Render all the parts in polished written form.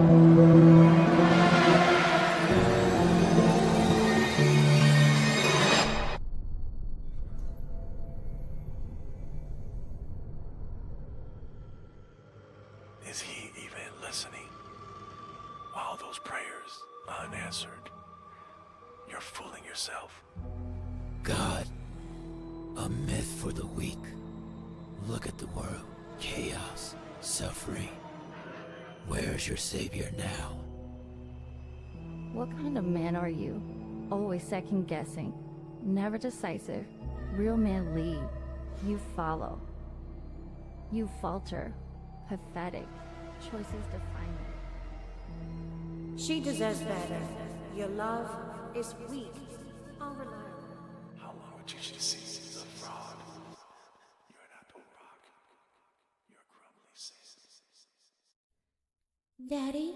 Is he even listening? All those prayers unanswered. You're fooling yourself. God, a myth for the weak. Look at the world. Chaos, suffering. Where's your savior now? What kind of man are you? Always second guessing, never decisive. Real men lead, you follow. You falter, pathetic. Choices define you. She deserves better. Your love is weak, unreliable. How long would you see he's a fraud? You're not the rock. You're crumbling sand. Daddy,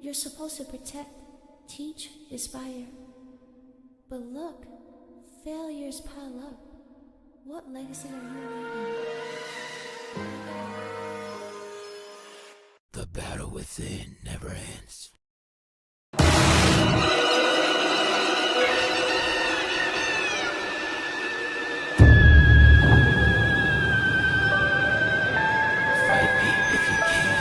you're supposed to protect, teach, inspire. But look, failures pile up. What legacy are you leaving? The battle within never ends. Fight me if you can.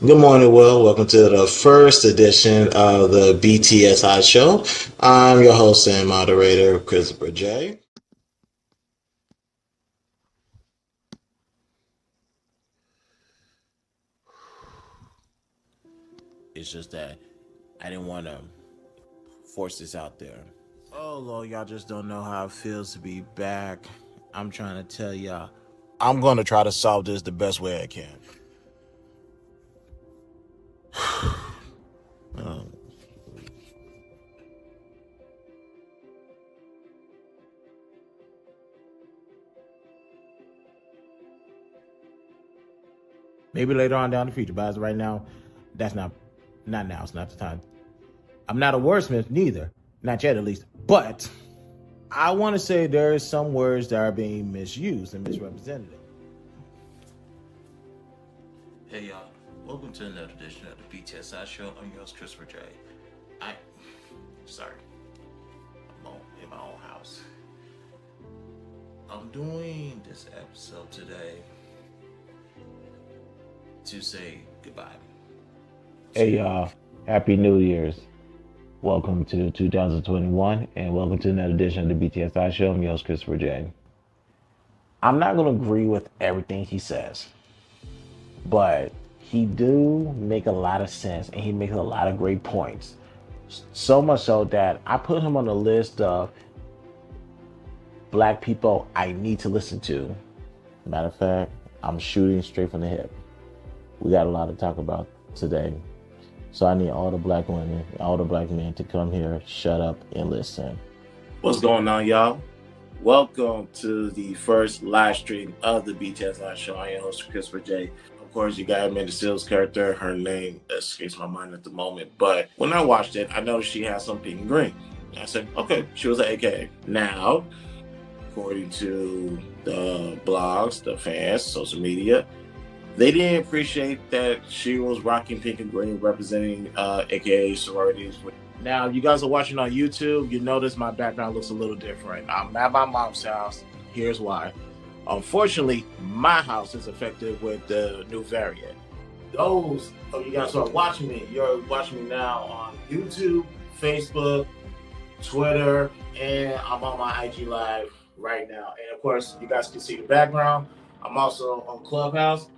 Good morning, Will. Welcome to the first edition of the BTSI show. I'm your host and moderator, Christopher J. It's just that I didn't want to force this out there. Oh, Lord, y'all just don't know how it feels to be back. I'm trying to tell y'all, I'm going to try to solve this the best way I can. Maybe later on down the future, but as of right now, that's not now. It's not the time. I'm not a wordsmith neither, not yet at least. But I want to say there are some words that are being misused and misrepresented. Hey y'all, welcome to another edition of the BTSI show. I'm your host Christopher J. Sorry, I'm in my own house. I'm doing this episode today to say goodbye. Hey y'all, Happy New Year's. Welcome to 2021 and welcome to another edition of the BTSI show. I'm your host Christopher J. I'm not going to agree with everything he says, but he do make a lot of sense and he makes a lot of great points. So much so that I put him on the list of black people I need to listen to. Matter of fact, I'm shooting straight from the hip. We got a lot to talk about today. So I need all the black women, all the black men to come here, shut up and listen. What's going on, y'all? Welcome to the first live stream of the BTSI show. I am your host, Christopher J. Of course, you got Amanda Seals' character. Her name escapes my mind at the moment. But when I watched it, I noticed she had some pink and green. I said, okay, she was an AKA. Now, according to the blogs, the fans, social media, they didn't appreciate that she was rocking pink and green, representing AKA sororities. Now, you guys are watching on YouTube. You notice my background looks a little different. I'm at my mom's house. Here's why. Unfortunately, my house is affected with the new variant. Those of you guys who are watching me, you're watching me now on YouTube, Facebook, Twitter, and I'm on my IG Live right now. And of course, you guys can see the background. I'm also on Clubhouse.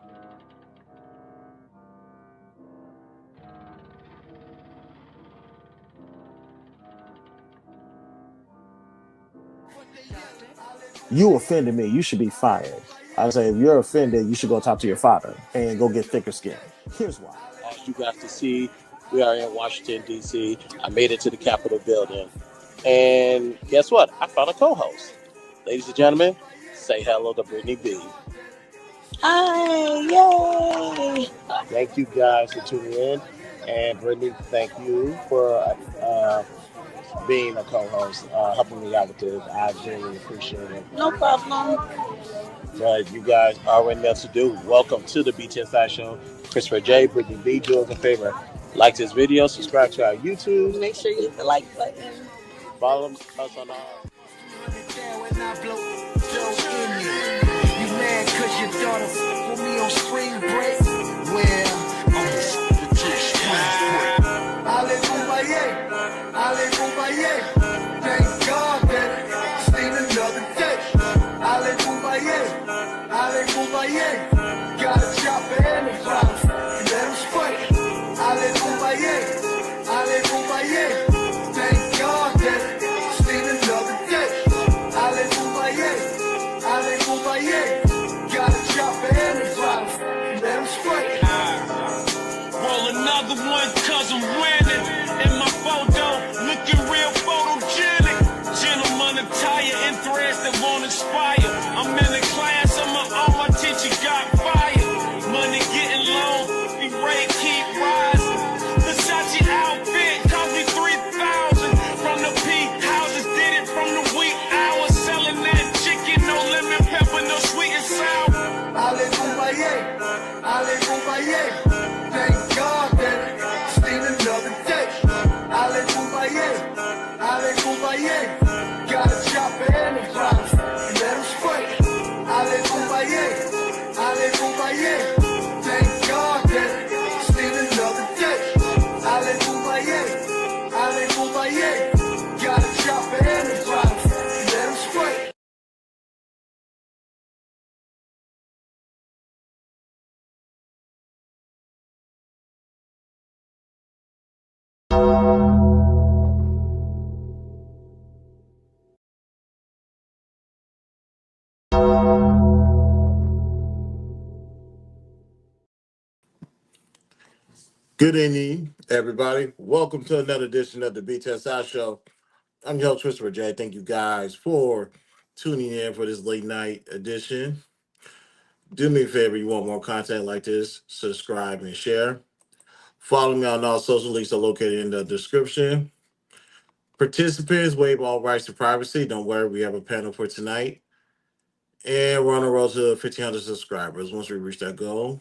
You offended me. You should be fired. I say, if you're offended, you should go talk to your father and go get thicker skin. Here's why. As you guys can see, we are in Washington, D.C. I made it to the Capitol building. And guess what? I found a co-host. Ladies and gentlemen, say hello to Brittany B. Hi, yay! Thank you guys for tuning in. And Brittany, thank you for being a co-host, helping me out with this. I genuinely appreciate it. No problem. But you guys already know what to do. Welcome to the BTSI show. Christopher J, Brittany B, do us a favor. Like this video, subscribe to our YouTube. Make sure you hit the like button. Follow us on our... You mad cause your daughter put me on spring break? Well, I'm Hallelujah, hallelujah. Thank God that it's been another day. Hallelujah, hallelujah. Got a job and a problem, and let him spray. Hallelujah, hallelujah. Thank God that it's been another day. Hallelujah, hallelujah. Got a job and a problem, and let him spray. Roll another one cause I'm winning. In my photo, looking real photogenic. Gentleman attire and threads that won't inspire. I'm in a class of my own, my teacher got fired. Money getting low, the rate keep rising. Versace outfit cost me $3,000. From the P houses, did it from the wheat hours. Selling that chicken, no lemon pepper, no sweet and sour. Hallelujah, hallelujah. Thank God that it's been another day. Hallelujah, hallelujah. Got a job and a problem, and let him spray. Hallelujah, hallelujah. Thank God that it's been another day. Hallelujah, hallelujah. Got a job and a problem, and let him spray. Good evening, everybody. Welcome to another edition of the BTSI show. I'm your host, Christopher J. Thank you guys for tuning in for this late night edition. Do me a favor, you want more content like this, subscribe and share. Follow me on all social links are located in the description. Participants waive all rights to privacy. Don't worry, we have a panel for tonight. And we're on the road to 1,500 subscribers. Once we reach that goal,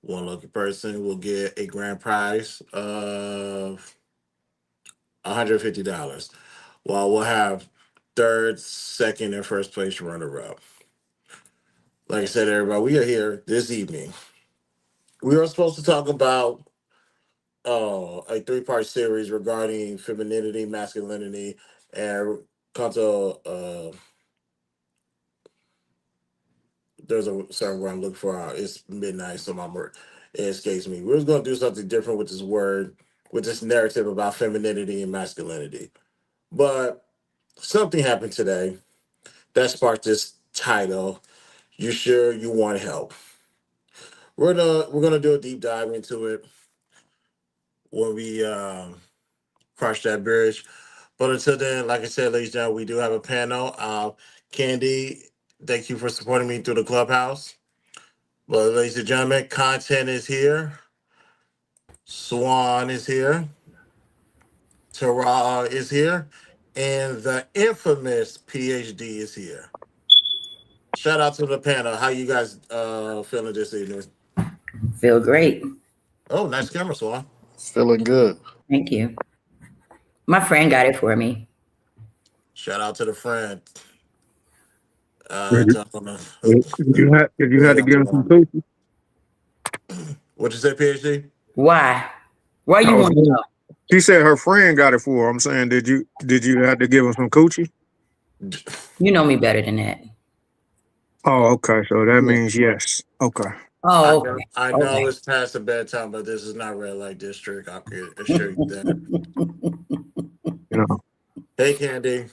one lucky person will get a grand prize of $150. While we'll have third, second, and first place runner-up. Like I said, everybody, we are here this evening. We are supposed to talk about a three-part series regarding femininity, masculinity, and contra. There's a certain word I'm looking for. It's midnight, so it escapes me. We're going to do something different with this word, with this narrative about femininity and masculinity. But something happened today that sparked this title. You sure you want help? We're gonna do a deep dive into it when we cross that bridge. But until then, like I said, ladies and gentlemen, we do have a panel. Candy, thank you for supporting me through the clubhouse. Well, ladies and gentlemen, content is here. Swan is here. Tara is here. And the infamous PhD is here. Shout out to the panel. How you guys feeling this evening? Feel great. Oh, nice camera, Swan. Feeling good. Thank you. My friend got it for me. Shout out to the friend. If you had to give him some cookies. What'd you say, PhD? Why? Why you want to know? She said her friend got it for her. I'm saying, did you have to give him some coochie? You know me better than that. Oh, okay. So that means yes. Okay. Oh, okay. I know it's past the bedtime, but this is not red light district. I could assure you that. No. Hey, Candy.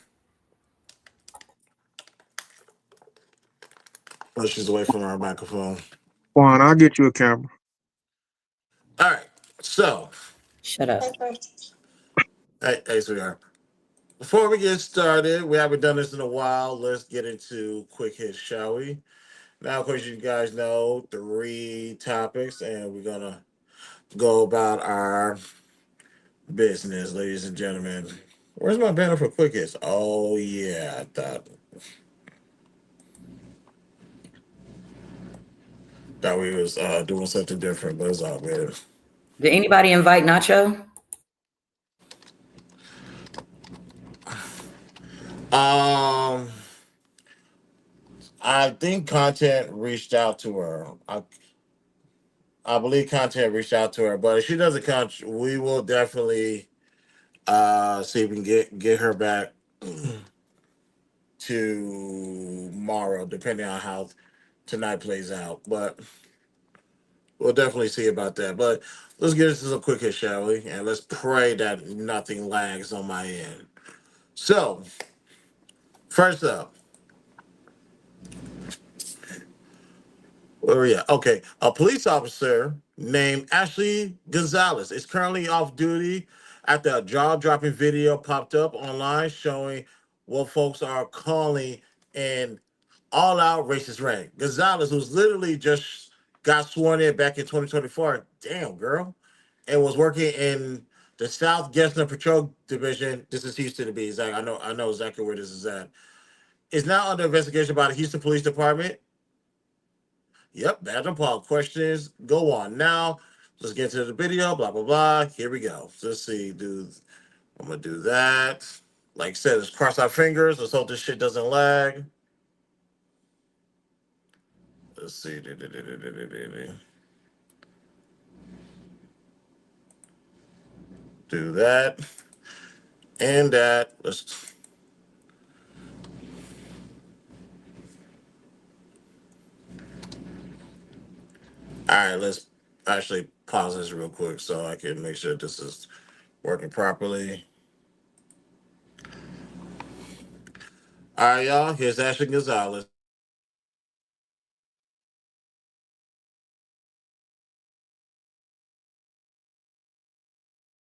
Oh, she's away from our microphone. Juan, I'll get you a camera. All right. So. Shut up. Hey, sweetheart. Before we get started, we haven't done this in a while. Let's get into quick hits, shall we? Now, of course, you guys know 3 topics, and we're going to go about our business, ladies and gentlemen. Where's my banner for quick hits? Oh, yeah, I thought we was doing something different, but it's all good. Did anybody invite Nacho? I think Content reached out to her. I believe Content reached out to her, but if she doesn't come, we will definitely see if we can get her back tomorrow, depending on how tonight plays out. But we'll definitely see about that. But let's get into some quick hits, shall we? And let's pray that nothing lags on my end. So, first up, where are we at? Okay, a police officer named Ashley Gonzalez is currently off duty after a jaw-dropping video popped up online showing what folks are calling an all-out racist rant. Gonzalez, who's literally just got sworn in back in 2024, damn girl, and was working in the South Gessner Patrol Division. This is Houston to be exact. I know exactly where this is at. Is now under investigation by the Houston Police Department. Yep, Badger Paul. Questions go on now. Let's get to the video. Blah blah blah. Here we go. Let's see, dude. I'm gonna do that. Like I said, let's cross our fingers. Let's hope this shit doesn't lag. Let's see. Do that and that. Let's. All right, let's actually pause this real quick so I can make sure this is working properly. All right, y'all. Here's Ashley Gonzalez.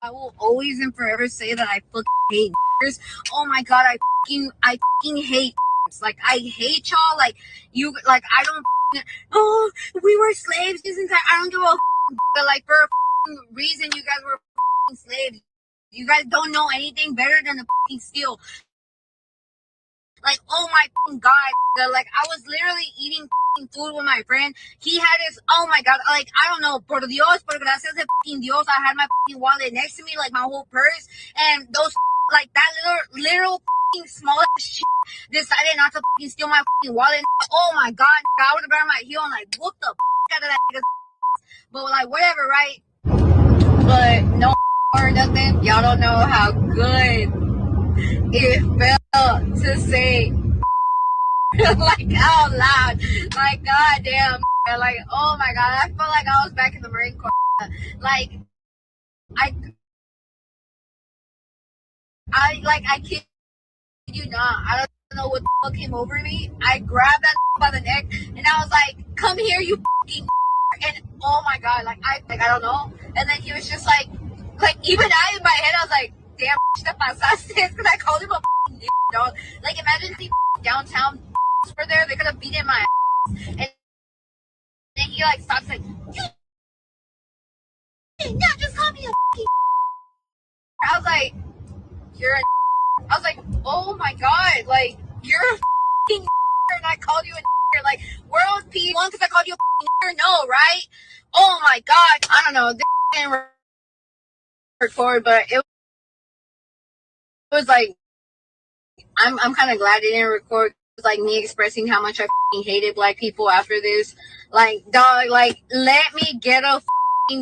I will always and forever say that I fucking hate niggers. Oh my god, I fucking hate niggers. Like I hate y'all. Like you, like I don't. Oh, we were slaves. Isn't that? I don't give a. But like for a reason, you guys were slaves. You guys don't know anything better than to steal. Like, oh my god, like I was literally eating food with my friend. He had his, oh my god, like I don't know, por Dios, por gracias de Dios, I had my wallet next to me, like my whole purse, and those like that little small shit decided not to steal my wallet. Oh my god, I would have grabbed my heel and like whooped the out of that nigga. But like whatever, right? But no or nothing. Y'all don't know how good it felt to say like out loud, like goddamn, like oh my god, I felt like I was back in the Marine Corps. Like I kid you not, I don't know what the fuck came over me. I grabbed that by the neck and I was like, come here, you fucking, and oh my god, like I don't know. And then he was just like even I in my head I was like, damn, te pasaste, because I called him a dog. Like imagine if the downtown were there, they could have beaten my ass. And then he like stops like, you not just call me a I was like, you're a I was like, oh my god, like you're a and I called you a like world P1 because I called you a no, right? Oh my god, I don't know, this didn't record, but it was like I'm kind of glad it didn't record. It was like me expressing how much I hated black people after this. Like, dog, like, let me get a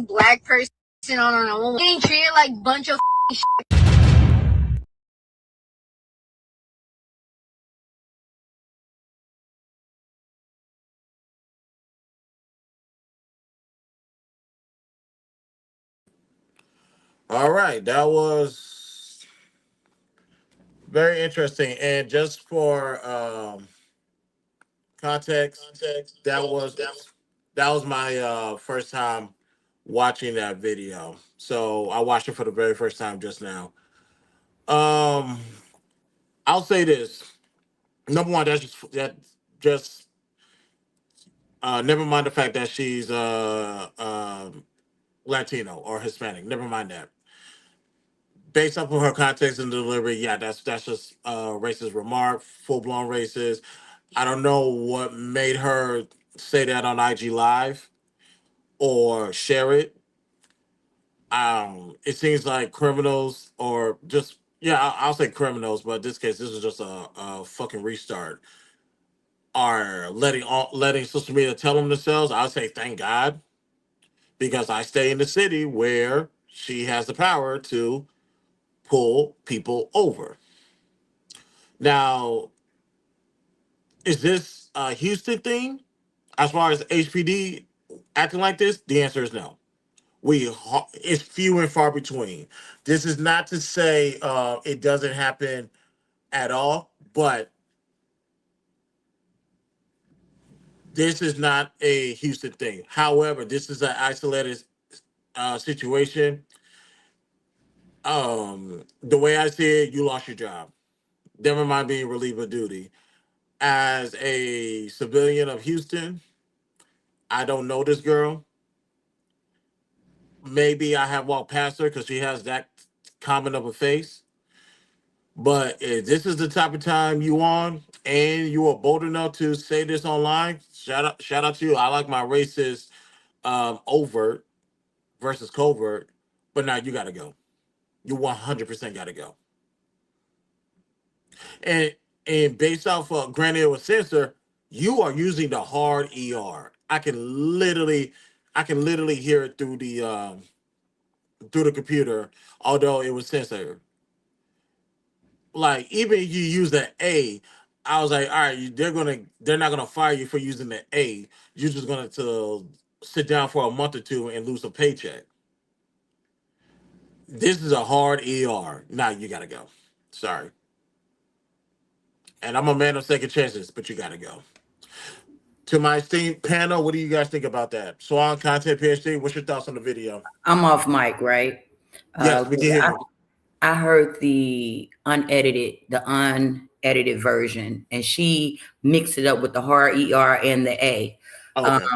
black person on a woman. Getting treated like bunch of All right, that was very interesting. And just for context, that was my first time watching that video. So I watched it for the very first time just now. Um, I'll say this. Number one, that just never mind the fact that she's Latino or Hispanic. Never mind that. Based off of her context and delivery, yeah, that's just racist remark, full blown racist. I don't know what made her say that on IG Live or share it. It seems like criminals or just yeah, I'll say criminals, but in this case, this is just a fucking restart. Are letting social media tell them themselves. I'll say thank God because I stay in the city where she has the power to pull people over. Now, is this a Houston thing? As far as HPD acting like this, the answer is no. It's few and far between. This is not to say it doesn't happen at all, but this is not a Houston thing. However, this is an isolated situation. The way I see it, you lost your job. Never mind being relieved of duty. As a civilian of Houston, I don't know this girl. Maybe I have walked past her because she has that common of a face. But if this is the type of time you on and you are bold enough to say this online, shout out to you. I like my racist overt versus covert, but now you gotta go. You 100% gotta go. And based off of granted it was censor, you are using the hard ER. I can literally hear it through the computer, although it was censored. Like even if you use the A, I was like, all right, they're not gonna fire you for using the A. You're just gonna to sit down for a month or two and lose a paycheck. This is a hard ER. Now you gotta go. Sorry. And I'm a man of second chances, but you gotta go. To my esteemed panel, what do you guys think about that? Swan, content PhD, what's your thoughts on the video? I'm off mic, right? Yes, we can hear you. I heard the unedited version, and she mixed it up with the hard ER and the A. Okay.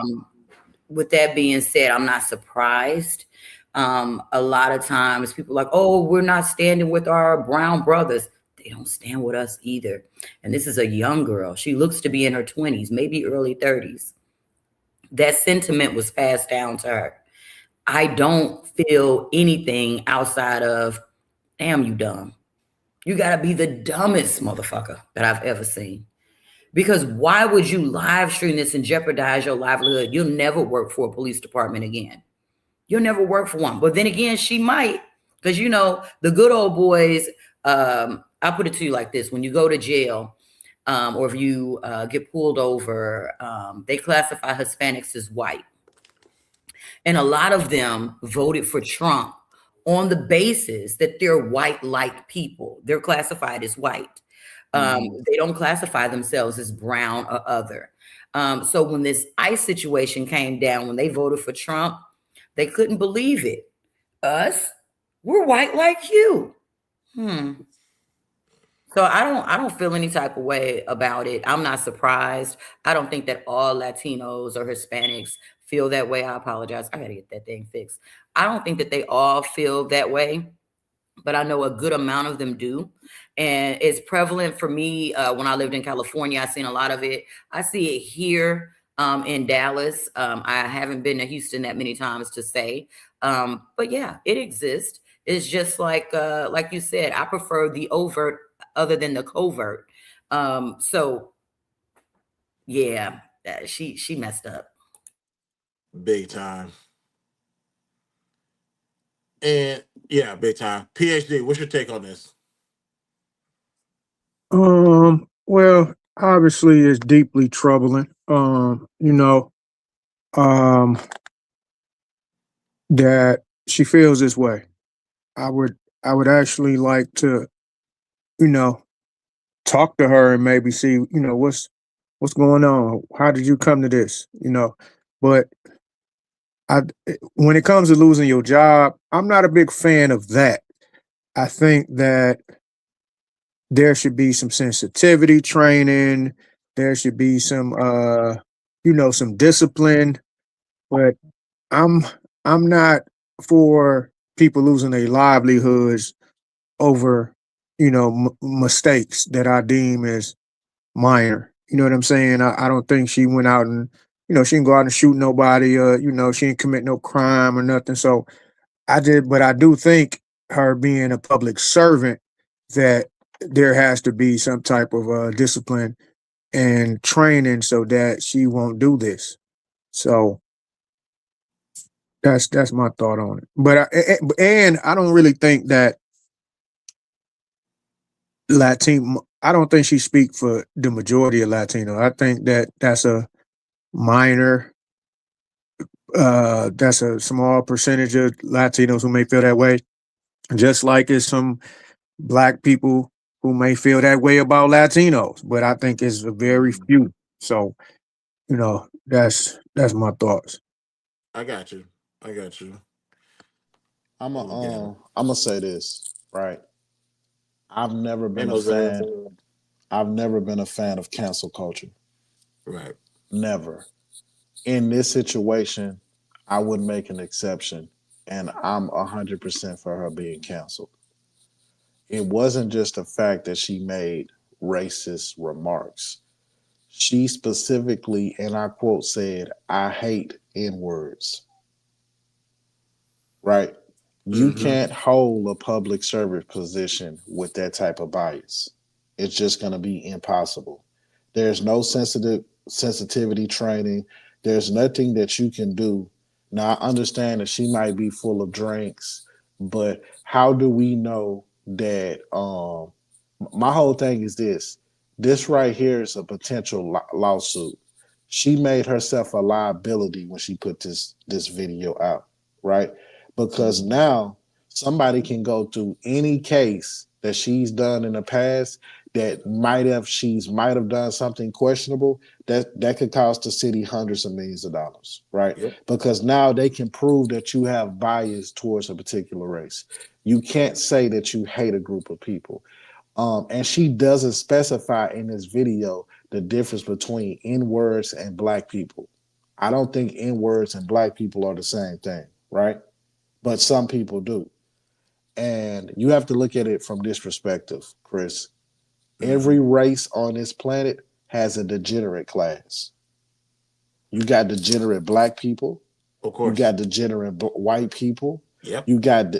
With that being said, I'm not surprised. A lot of times people are like, oh, we're not standing with our brown brothers. They don't stand with us either. And this is a young girl. She looks to be in her 20s, maybe early 30s. That sentiment was passed down to her. I don't feel anything outside of, damn, you dumb. You got to be the dumbest motherfucker that I've ever seen. Because why would you live stream this and jeopardize your livelihood? You'll never work for a police department again. You'll never work for one. But then again, she might, because the good old boys, I'll put it to you like this. When you go to jail, or if you get pulled over, they classify Hispanics as white. And a lot of them voted for Trump on the basis that they're white-like people. They're classified as white. They don't classify themselves as brown or other. So when this ICE situation came down, when they voted for Trump, they couldn't believe it. Us, we're white like you. So I don't feel any type of way about it. I'm not surprised. I don't think that all Latinos or Hispanics feel that way. I apologize. I got to get that thing fixed. I don't think that they all feel that way, but I know a good amount of them do. And it's prevalent for me. When I lived in California, I've seen a lot of it. I see it here in Dallas. I haven't been to Houston that many times to say, but yeah, it exists. It's just like you said, I prefer the overt other than the covert. So yeah, she messed up. Big time. And yeah, big time. PhD, what's your take on this? Well, obviously it's deeply troubling. Um, that she feels this way. I would I would actually like to, you know, talk to her and maybe see, what's going on. How did you come to this? But I when it comes to losing your job, I'm not a big fan of that. I think that there should be some sensitivity training. There should be some discipline. But I'm I'm not for people losing their livelihoods over, mistakes that I deem as minor. You know what I'm saying? I don't think she went out and, she didn't go out and shoot nobody. She didn't commit no crime or nothing. So but I do think her being a public servant, that there has to be some type of discipline and training so that she won't do this. So that's my thought on it. And I don't really think that Latino. I don't think she speak for the majority of Latino. I think that that's a minor. That's a small percentage of Latinos who may feel that way. Just like it's some Black people who may feel that way about Latinos, but I think it's a very few. So that's my thoughts. I got you. I got you. I'm gonna say this, right? I've never Hey, been a Mosaic. fan. I've never been a fan of cancel culture. Right. Never. In this situation, I would make an exception, and I'm 100% for her being canceled. It wasn't just the fact that she made racist remarks. She specifically, and I quote, said, "I hate N words." Right? You Mm-hmm. can't hold a public service position with that type of bias. It's just going to be impossible. There's no sensitivity training. There's nothing that you can do. Now I understand that she might be full of drinks, but how do we know that my whole thing is this. This right here is a potential lawsuit. She made herself a liability when she put this video out, right? Because now somebody can go through any case that she's done in the past that might have done something questionable that could cost the city hundreds of millions of dollars, right? Yep. Because now they can prove that you have bias towards a particular race. You can't say that you hate a group of people. And she doesn't specify in this video the difference between N words and Black people. I don't think N words and Black people are the same thing, right? But some people do. And you have to look at it from this perspective, Chris. Every race on this planet has a degenerate class. You got degenerate Black people. Of You course. got degenerate white people. Yep. You got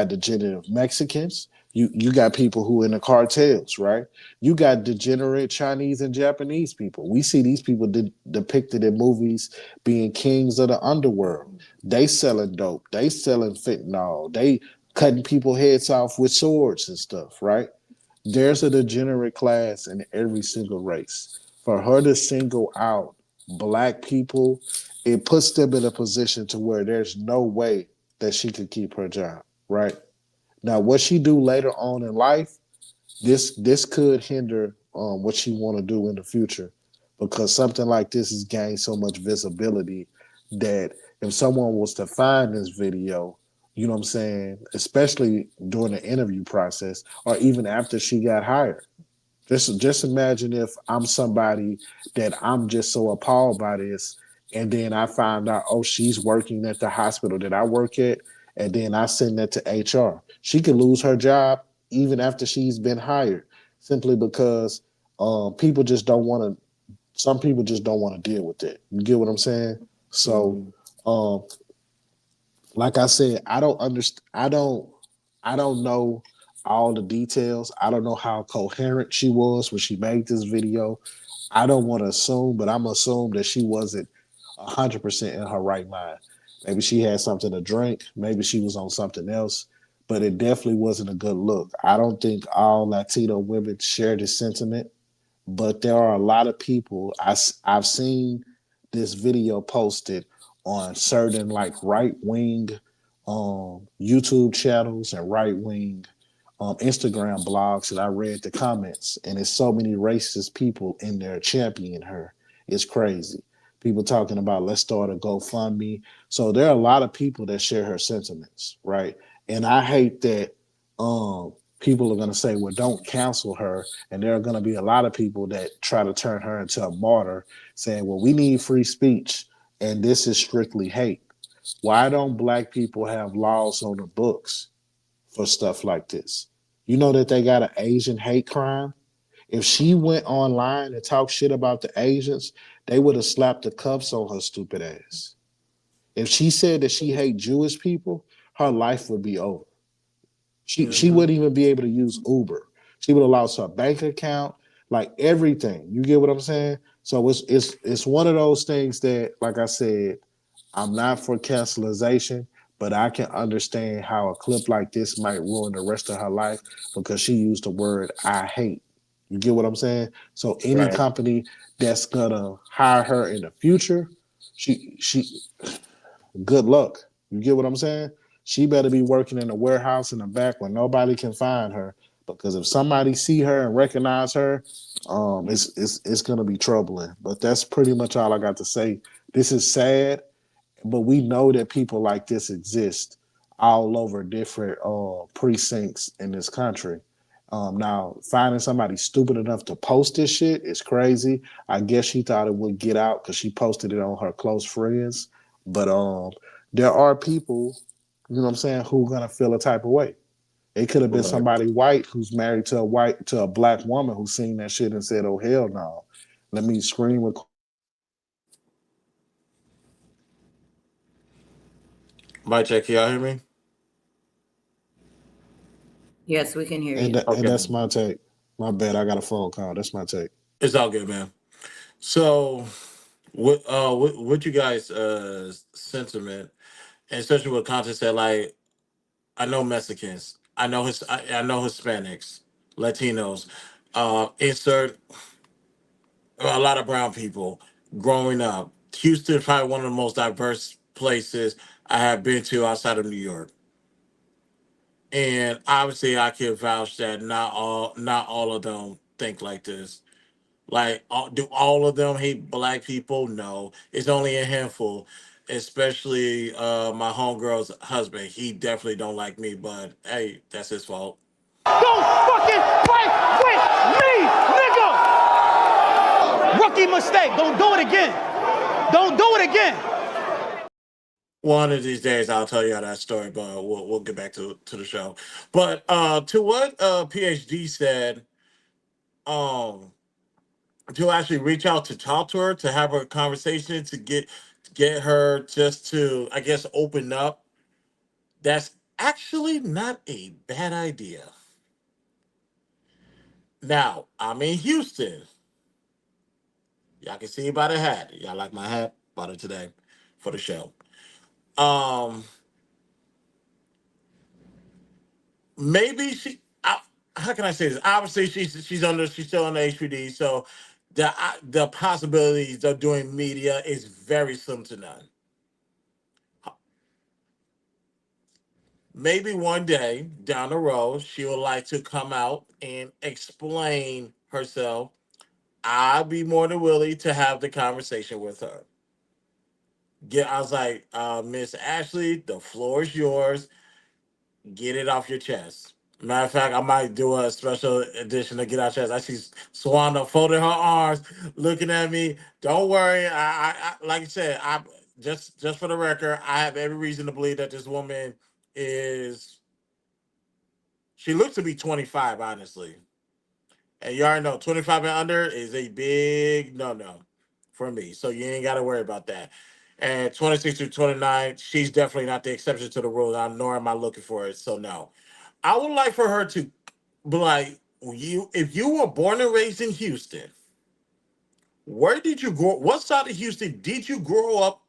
degenerate Mexicans. You got people who in the cartels, right? You got degenerate Chinese and Japanese people. We see these people depicted in movies being kings of the underworld. They selling dope. They selling fentanyl. They cutting people heads off with swords and stuff, right? There's a degenerate class in every single race. For her to single out Black people, it puts them in a position to where there's no way that she could keep her job, right? Now, what she do later on in life, this could hinder what she want to do in the future, because something like this has gained so much visibility that if someone was to find this video, you know what I'm saying, especially during the interview process or even after she got hired. Just imagine if I'm somebody that I'm just so appalled by this, and then I find out, oh, she's working at the hospital that I work at, and then I send that to HR. She could lose her job even after she's been hired, simply because people just don't want to. Some people just don't want to deal with it. You get what I'm saying? So, um, like I said, I don't understand. I don't know all the details. I don't know how coherent she was when she made this video. I don't want to assume, but I'm gonna assume that she wasn't 100% in her right mind. Maybe she had something to drink. Maybe she was on something else, but it definitely wasn't a good look. I don't think all Latino women share this sentiment, but there are a lot of people. I've seen this video posted on certain like right wing YouTube channels and right wing Instagram blogs, and I read the comments, and it's so many racist people in there championing her. It's crazy. People talking about let's start a GoFundMe. So there are a lot of people that share her sentiments, right? And I hate that people are going to say, well, don't cancel her. And there are going to be a lot of people that try to turn her into a martyr, saying, well, we need free speech, and this is strictly hate. Why don't black people have laws on the books for stuff like this? You know that they got an Asian hate crime? If she went online and talked shit about the Asians, they would have slapped the cuffs on her stupid ass. If she said that she hate Jewish people, her life would be over. She Mm-hmm. wouldn't even be able to use Uber. She would have lost her bank account, like everything. You get what I'm saying? So it's one of those things that, like I said, I'm not for cancelization, but I can understand how a clip like this might ruin the rest of her life because she used the word I hate. You get what I'm saying? So any Right. company that's gonna hire her in the future, she good luck. You get what I'm saying? She better be working in a warehouse in the back where nobody can find her. Because if somebody see her and recognize her, it's gonna be troubling. But that's pretty much all I got to say. This is sad, but we know that people like this exist all over different precincts in this country. Now, finding somebody stupid enough to post this shit is crazy. I guess she thought it would get out because she posted it on her close friends. But there are people, you know what I'm saying, who are gonna feel a type of way. It could have been Right. somebody white who's married to a black woman who seen that shit and said, "Oh hell no, let me screen record." Mic check. Can y'all hear me? Yes, we can hear And you. and Okay. that's my take. My bad, I got a phone call. That's my take. It's all good, man. So, what you guys sentiment, and especially with content that like I know Mexicans, I know Hispanics, Latinos, insert a lot of brown people growing up. Houston is probably one of the most diverse places I have been to outside of New York. And obviously I can vouch that not all of them think like this. Like do all of them hate black people? No. It's only a handful. Especially my homegirl's husband. He definitely don't like me, but hey, that's his fault. Don't fucking fight with me, nigga! Rookie mistake. Don't do it again. Don't do it again. One of these days, I'll tell you that story, but we'll get back to the show. But to what PhD said, um, to actually reach out to talk to her, to have a conversation, to get her just to, I guess, open up. That's actually not a bad idea. Now, I'm in Houston. Y'all can see by the hat. Y'all like my hat? Bought it today for the show. Um, maybe how can I say this? Obviously, she's still on the HPD, so the possibilities of doing media is very slim to none. Maybe one day down the road, she would like to come out and explain herself. I'd be more than willing to have the conversation with her. I was like, Miss Ashley, the floor is yours. Get it off your chest. Matter of fact, I might do a special edition to get out chest. I see Swana folding her arms, looking at me. Don't worry. I like I said, I just for the record, I have every reason to believe that this woman is. She looks to be 25, honestly. And you already know 25 and under is a big no for me. So you ain't got to worry about that. And 26 to 29, she's definitely not the exception to the rule. Nor am I looking for it. So no. I would like for her to be like, if you were born and raised in Houston, where did you grow? What side of Houston did you grow up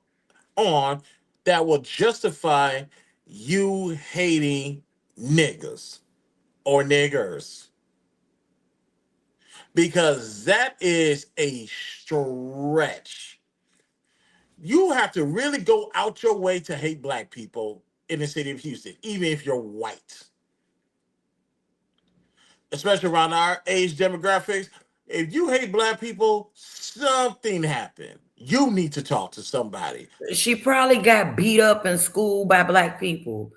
on? that will justify you hating niggas or niggers, because that is a stretch. You have to really go out your way to hate black people in the city of Houston, even if you're white, especially around our age demographics. If you hate black people, something happened. You need to talk to somebody. She probably got beat up in school by black people.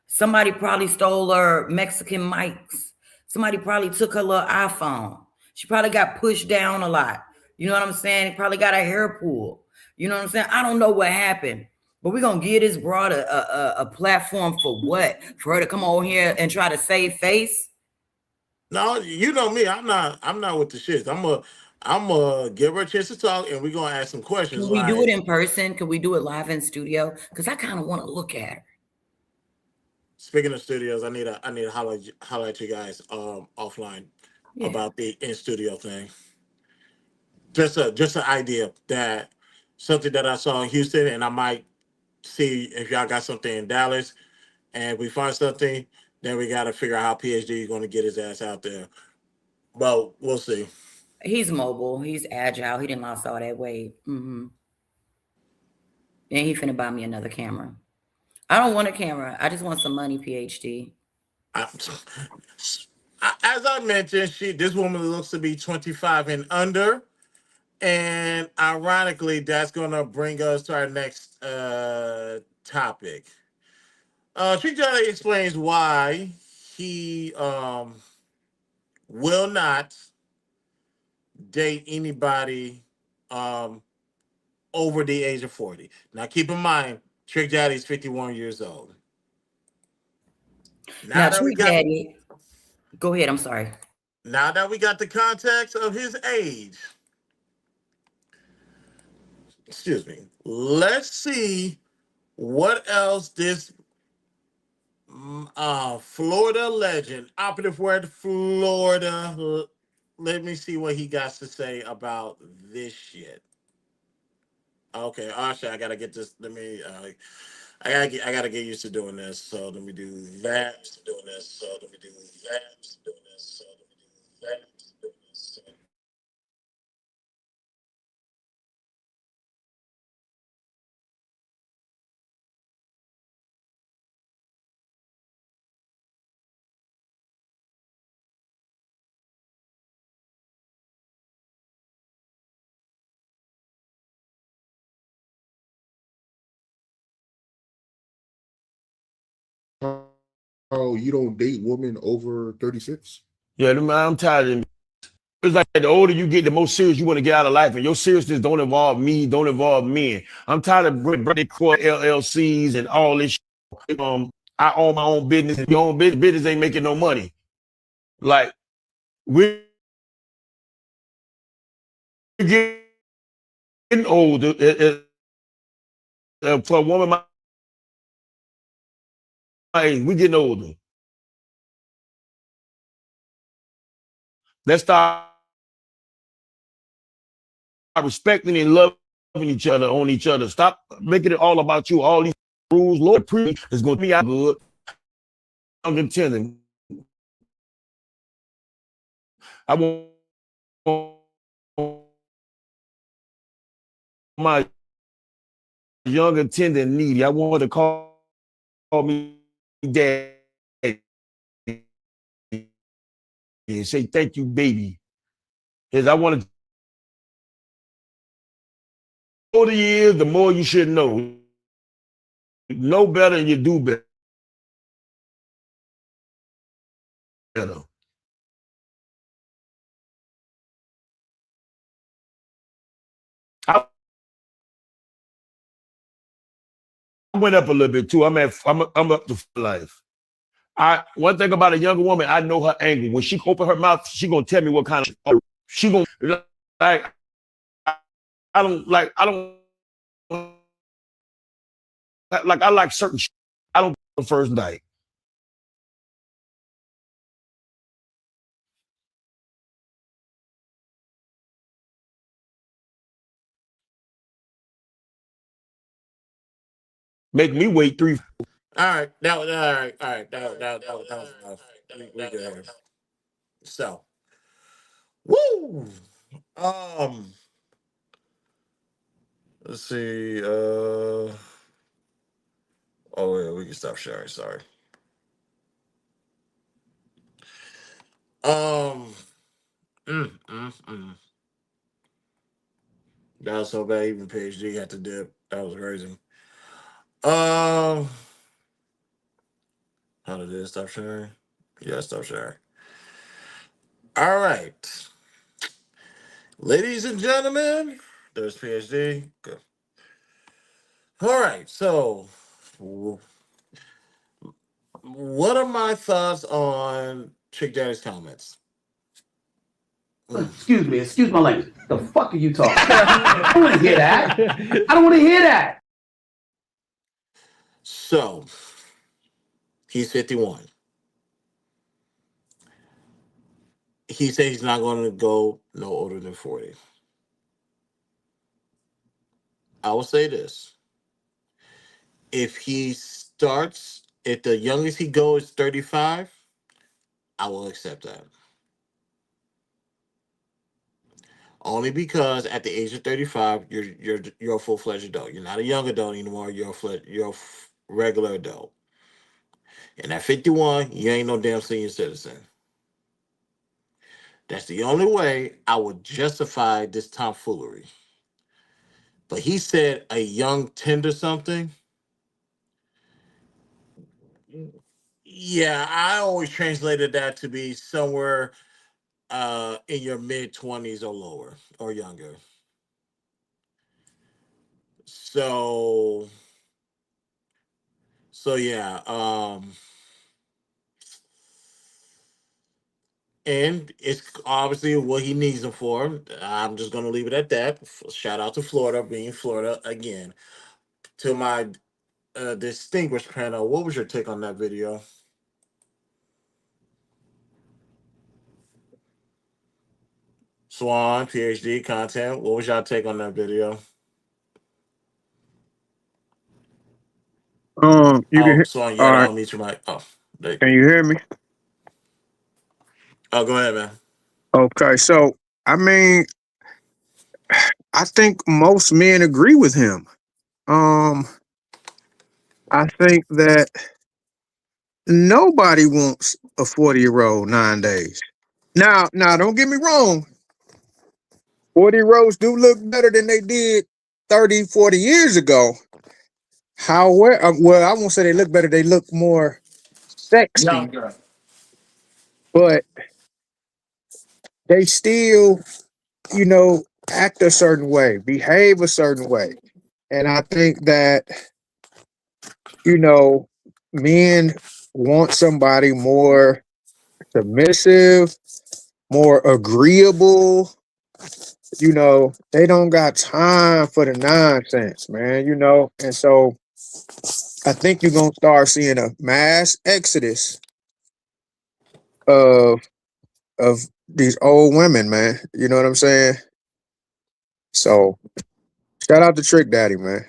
Somebody probably stole her Mexican mics. Somebody probably took her little iPhone. She probably got pushed down a lot. You know what I'm saying? Probably got her hair pulled. You know what I'm saying? I don't know what happened, but we're gonna give this broad a platform for what? For her to come on here and try to save face? No, you know me. I'm not with the shits. I'm gonna give her a chance to talk, and we're gonna ask some questions. Can we do Like, it in person? Can we do it live in studio? Because I kind of want to look at her. speaking of studios, I need to highlight you guys offline Yeah. about the in studio thing. Just an idea that something that I saw in Houston, and I might see if y'all got something in Dallas, and we find something, then we got to figure out how PhD is going to get his ass out there. But we'll see. He's mobile. He's agile. He didn't lost all that weight. And he finna buy me another camera. I don't want a camera. I just want some money, PhD. As I mentioned, this woman looks to be 25 and under. And ironically, that's going to bring us to our next topic. Trick Johnny explains why he will not date anybody over the age of 40. Now, keep in mind, Trick Daddy is 51 years old. Now, That we Trick got, Daddy, go ahead. I'm sorry. now that we got the context of his age, excuse me, let's see what else this Florida legend, operative word Florida. Let me see what he got to say about this shit. Okay, actually, I gotta get this. Let me. I gotta get used to doing this. So let me do that. Doing this. So let me do that. Doing this. So let me do that. Doing this. So. Oh, you don't date women over 36? Yeah, I'm tired of it. It's like the older you get, the more serious you want to get out of life. And your seriousness don't involve me, don't involve men. I'm tired of Brady Court LLCs and all this shit. I own my own business. Your own business ain't making no money. Like, we're getting older. For a woman my age, we're getting older. Let's start respecting and loving each other on each other. Stop making it all about you. All these rules, Lord, preach is going to be out good. I'm contending. I want my young attendant needy. I want her to call me dad and say thank you, baby. Because I want to. The older you is, the more you should know. Know better and you do better. I went up a little bit too. I'm up to life. One thing about a younger woman, I know her angle. When she open her mouth, she gonna tell me what kind of she gonna like. I don't like. I like certain. I don't the first night. Make me wait 3. All right, that was all right. All right, that was enough. We good here. So, woo. Um, let's see. Oh yeah, we can stop sharing. Sorry. Um, mm, mm, mm. That was so bad. Even PhD had to dip. That was crazy. Um, how did it stop sharing? Yeah, stop sharing. All right, ladies and gentlemen, there's PhD. Good. All right, so what are my thoughts on Chick Daddy's comments? Excuse me, excuse my language. The fuck are you talking about? I don't want to hear that. I don't want to hear that. So, he's 51. He said he's not going to go no older than 40. I will say this. If if the youngest he goes is 35, I will accept that. Only because at the age of 35, you're a full fledged adult. You're not a young adult anymore. You're a regular adult. And at 51, you ain't no damn senior citizen. That's the only way I would justify this tomfoolery. But he said a young tender something. Yeah, I always translated that to be somewhere in your mid-20s or lower or younger. So yeah, and it's obviously what he needs them for. I'm just gonna leave it at that. Shout out to Florida, being Florida again. To my distinguished panel, what was your take on that video? Swan, PhD, content. What was y'all take on that video? You can Oh, hear. Swan, you All had to right. unmute your mic. Oh, Can you hear me? oh, go ahead, man. Okay. So, I mean, I think most men agree with him. I think that nobody wants a 40-year-old nowadays. Now, don't get me wrong. 40-year-olds do look better than they did 30, 40 years ago. However, well, I won't say they look better. They look more sexy, Younger. but they still, act a certain way, behave a certain way. And I think that, you know, men want somebody more submissive, more agreeable. They don't got time for the nonsense, man. And so I think you're gonna start seeing a mass exodus of of these old women, man. You know what I'm saying? So shout out to Trick Daddy, man.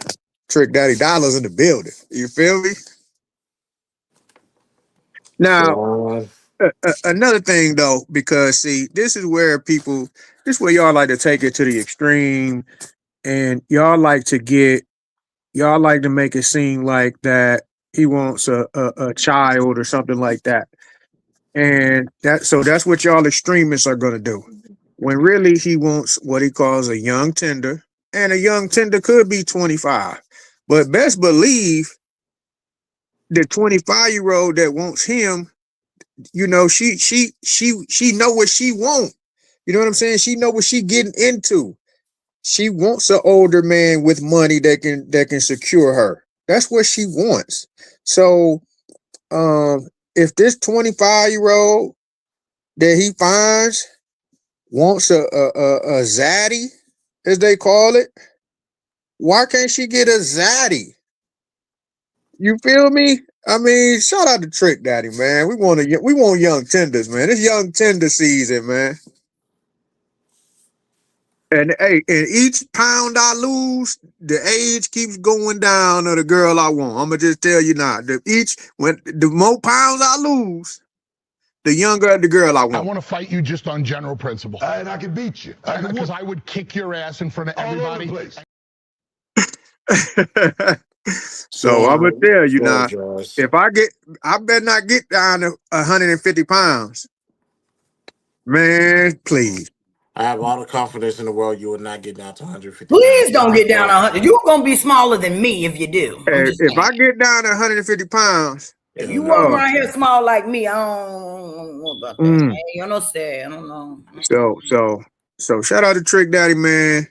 Trick Daddy Dollars in the building. You feel me? Now, Swan. another thing though, because see, this is where y'all like to take it to the extreme, and y'all like to make it seem like that he wants a child or something like that. And that's what y'all extremists are gonna do. When really he wants what he calls a young tender, and a young tender could be 25. But best believe the 25-year-old that wants him, she know what she want. You know what I'm saying? She know what she getting into. She wants an older man with money that can secure her. That's what she wants. So if this 25-year-old that he finds wants a zaddy, as they call it, why can't she get a zaddy? You feel me? I mean, shout out to Trick Daddy, man. We want young tenders, man. It's young tender season, man. And hey, and each pound I lose, the age keeps going down of the girl I want. I'm gonna just tell you now. When the more pounds I lose, the younger the girl I I want. want to fight you just on general principle. And I can beat you. Because I would kick your ass in front of all everybody. over the place. So I'm gonna tell you now, Josh. if I better not get down to 150 pounds. Man, please. I have all the confidence in the world you will not get down to 150 Please pounds. don't get down 100. You're gonna be smaller than me if you do. I'm just If saying. I get down to 150 pounds, If you walk around here small like me, I don't know about that. Mm. You know, say I don't know. So shout out to Trick Daddy, man.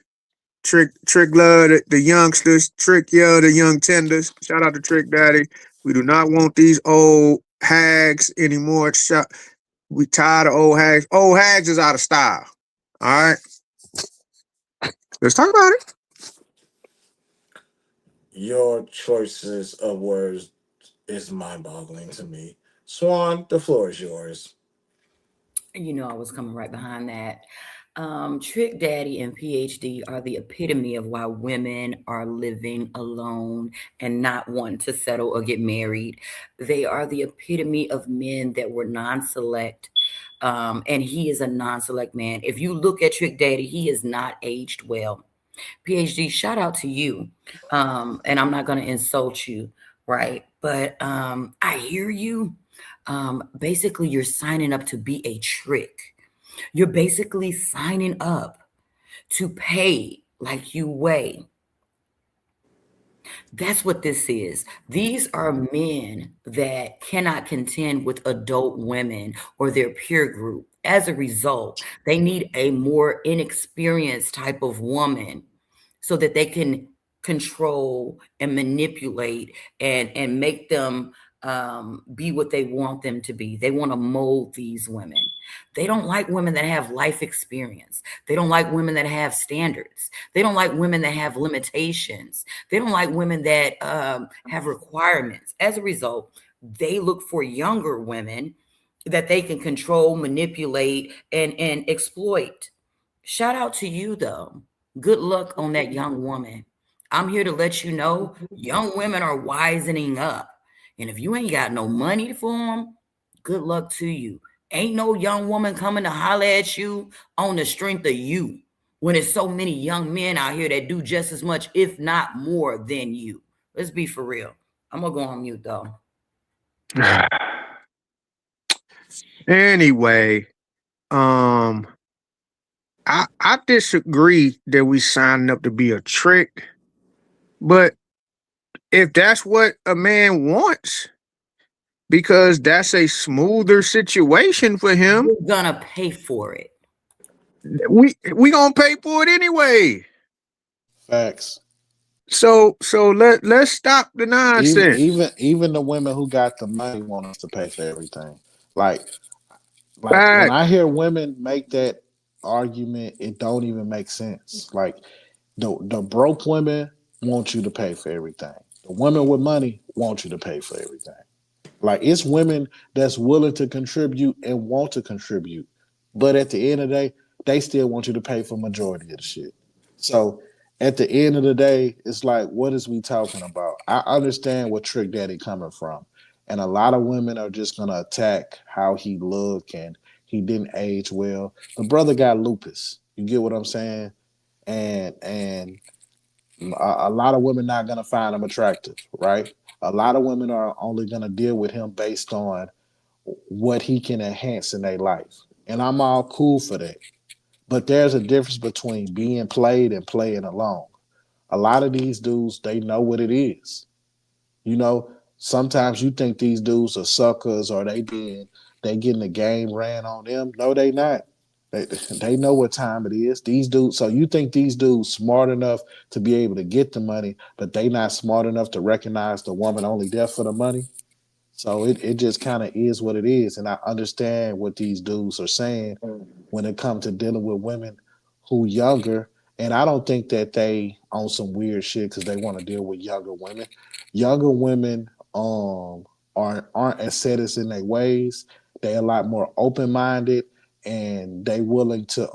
Trick love the youngsters. Trick the young tenders. Shout out to Trick Daddy. We do not want these old hags anymore. We tired of old hags. Old hags is out of style. All right. Let's talk about it. Your choices of words is mind-boggling to me. Swan, the floor is yours. You know, I was coming right behind that. Trick Daddy and PhD are the epitome of why women are living alone and not wanting to settle or get married. They are the epitome of men that were non-select. And he is a non-select man. If you look at Trick Daddy, he is not aged well. PhD, shout out to you. And I'm not going to insult you, right? But I hear you. Basically, you're signing up to be a trick. You're basically signing up to pay like you weigh. That's what this is. These are men that cannot contend with adult women or their peer group. As a result, they need a more inexperienced type of woman so that they can control and manipulate and make them be what they want them to be. They want to mold these women. They don't like women that have life experience. They don't like women that have standards. They don't like women that have limitations. They don't like women that have requirements. As a result, they look for younger women that they can control, manipulate, and exploit. Shout out to you, though. Good luck on that young woman. I'm here to let you know young women are wisening up. And if you ain't got no money for them, good luck to you. Ain't no young woman coming to holler at you on the strength of you when there's so many young men out here that do just as much, if not more, than you. Let's be for real. I'm going to go on mute, though. Anyway, I disagree that we signed up to be a trick, but if that's what a man wants, because that's a smoother situation for him, we're gonna pay for it. We gonna pay for it anyway. Facts. So let's stop the nonsense. Even the women who got the money want us to pay for everything. Like Facts. when I hear women make that argument, it don't even make sense. Like the broke women want you to pay for everything. The women with money want you to pay for everything. Like it's women that's willing to contribute and want to contribute, but at the end of the day, they still want you to pay for majority of the shit. So at the end of the day, it's like, what is we talking about? I understand what Trick Daddy coming from, and a lot of women are just gonna attack how he look and he didn't age well. The brother got lupus. You get what I'm saying? And a lot of women not gonna find him attractive, right? A lot of women are only gonna deal with him based on what he can enhance in their life, and I'm all cool for that. But there's a difference between being played and playing along. A lot of these dudes, they know what it is. You know, sometimes you think these dudes are suckers or they getting the game ran on them. No, they not. They know what time it is. These dudes, so you think these dudes smart enough to be able to get the money, but they not smart enough to recognize the woman only there for the money? So it just kind of is what it is. And I understand what these dudes are saying when it comes to dealing with women who younger. And I don't think that they on some weird shit because they want to deal with younger women. Younger women aren't as set as in their ways. They're a lot more open minded and they willing to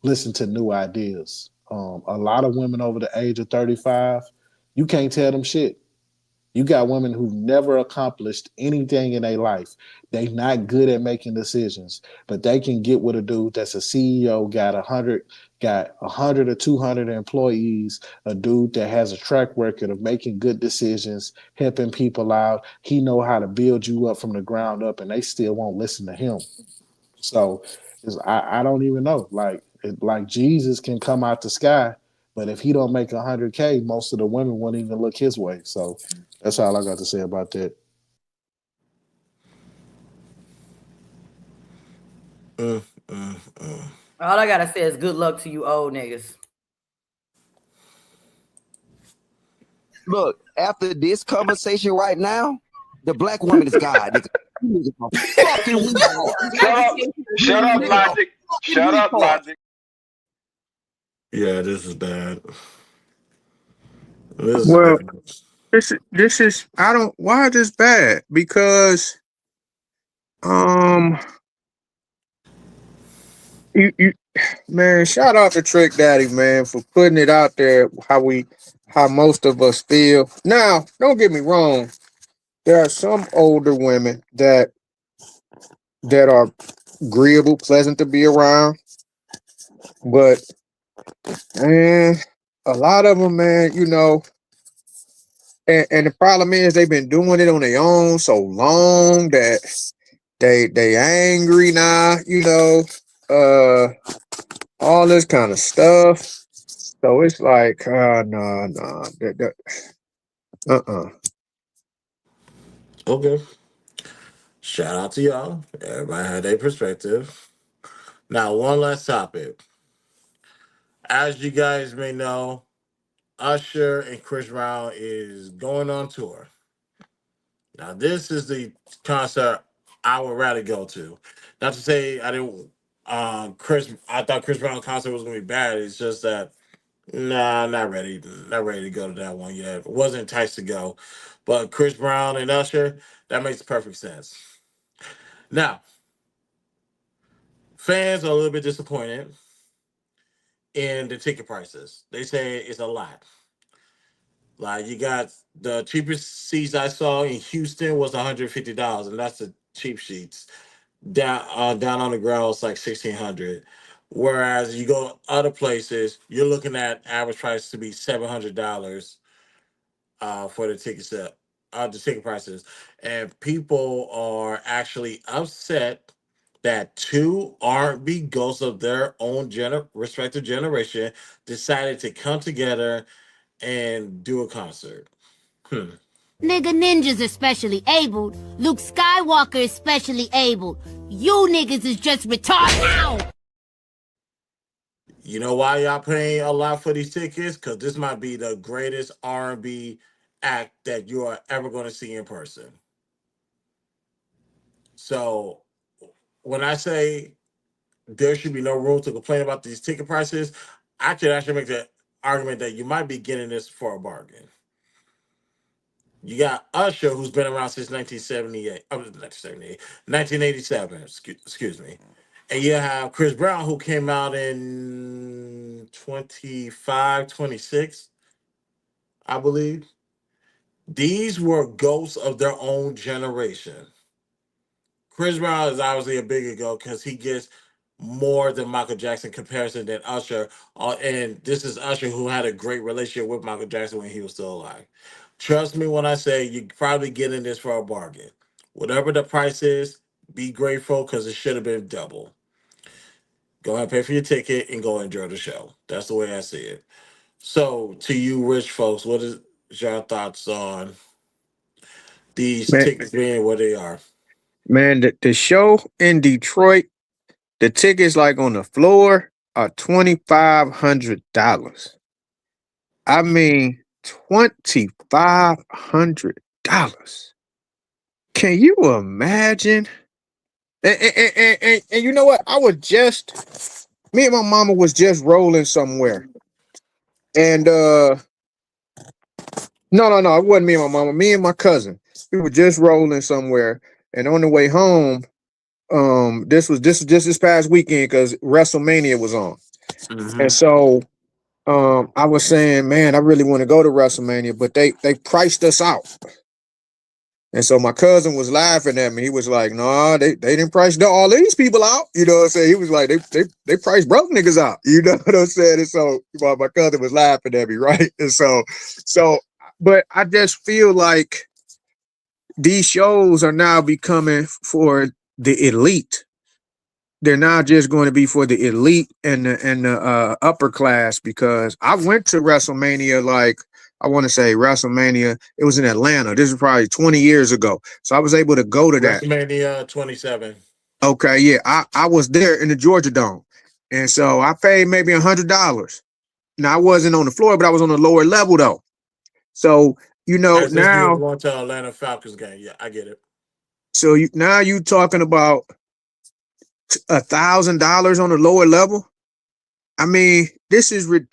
listen to new ideas. A lot of women over the age of 35, you can't tell them shit. You got women who've never accomplished anything in their life. They not good at making decisions, but they can get with a dude that's a CEO, got 100 or 200 employees, a dude that has a track record of making good decisions, helping people out. He know how to build you up from the ground up, and they still won't listen to him. So I don't even know. Like Jesus can come out the sky, but if he don't make 100K, most of the women won't even look his way. So that's all I got to say about that. All I gotta say is good luck to you old niggas. Look, after this conversation right now, the black woman is God, nigga. You niggas are fucking retarded. Shut up, Logic. Shut up, Logic. Yeah, this is bad. This is Well, bad. this is I don't why is this bad? Because um you man, shout out to Trick Daddy, man, for putting it out there how most of us feel. Now, don't get me wrong, there are some older women that are agreeable, pleasant to be around, but man, a lot of them, man, and the problem is they've been doing it on their own so long that they angry now, all this kind of stuff. So it's like, no, Okay. Shout out to y'all. Everybody had their perspective. Now, one last topic. As you guys may know, Usher and Chris Brown is going on tour. Now, this is the concert I would rather go to. Not to say I didn't. I thought Chris Brown concert was gonna be bad. It's just that, nah, not ready to go to that one yet. Wasn't enticed to go, but Chris Brown and Usher, that makes perfect sense. Now, fans are a little bit disappointed in the ticket prices. They say it's a lot. Like you got the cheapest seats I saw in Houston was $150, and that's the cheap seats. Down on the ground it's like 1,600. Whereas you go other places, you're looking at average price to be $700 for the ticket prices, and people are actually upset that two R&B ghosts of their own respective generation decided to come together and do a concert. Nigga ninjas especially abled. Luke Skywalker especially abled. You niggas is just retarded. Ow! You know why y'all paying a lot for these tickets? Because this might be the greatest R&B act that you are ever going to see in person. So when I say there should be no room to complain about these ticket prices, I could actually make the argument that you might be getting this for a bargain. You got Usher, who's been around since 1987, excuse me. And you have Chris Brown, who came out in 25, 26, I believe. These were ghosts of their own generation. Chris Brown is obviously a bigger goat because he gets more than Michael Jackson comparison than Usher. And this is Usher, who had a great relationship with Michael Jackson when he was still alive. Trust me when I say you're probably getting this for a bargain. Whatever the price is, be grateful because it should have been double. Go ahead and pay for your ticket and go enjoy the show. That's the way I see it. So, to you rich folks, what is your thoughts on these man, tickets being what they are? man, the show in Detroit, the tickets like on the floor are $2,500. I mean, $2,500. Can you imagine? And you know what? Me and my mama was just rolling somewhere. And no, it wasn't me and my mama, me and my cousin. We were just rolling somewhere. And on the way home, this was just this past weekend because WrestleMania was on. And so I was saying, man, I really want to go to WrestleMania, but they priced us out. And so my cousin was laughing at me. He was like, "No, they didn't price all these people out." You know what I'm saying? He was like, they priced broke niggas out. You know what I'm saying? And so my cousin was laughing at me, right? And so, but I just feel like these shows are now becoming for the elite. They're not just going to be for the elite and the upper class, because I went to WrestleMania, like I want to say WrestleMania, it was in Atlanta. This is probably 20 years ago. So I was able to go to that. WrestleMania 27. Okay, yeah. I was there in the Georgia Dome. And so I paid maybe $100. Now I wasn't on the floor, but I was on the lower level though. So, As if you were now, going to Atlanta Falcons game. Yeah, I get it. so now you talking about $1,000 on the lower level. I mean, this is and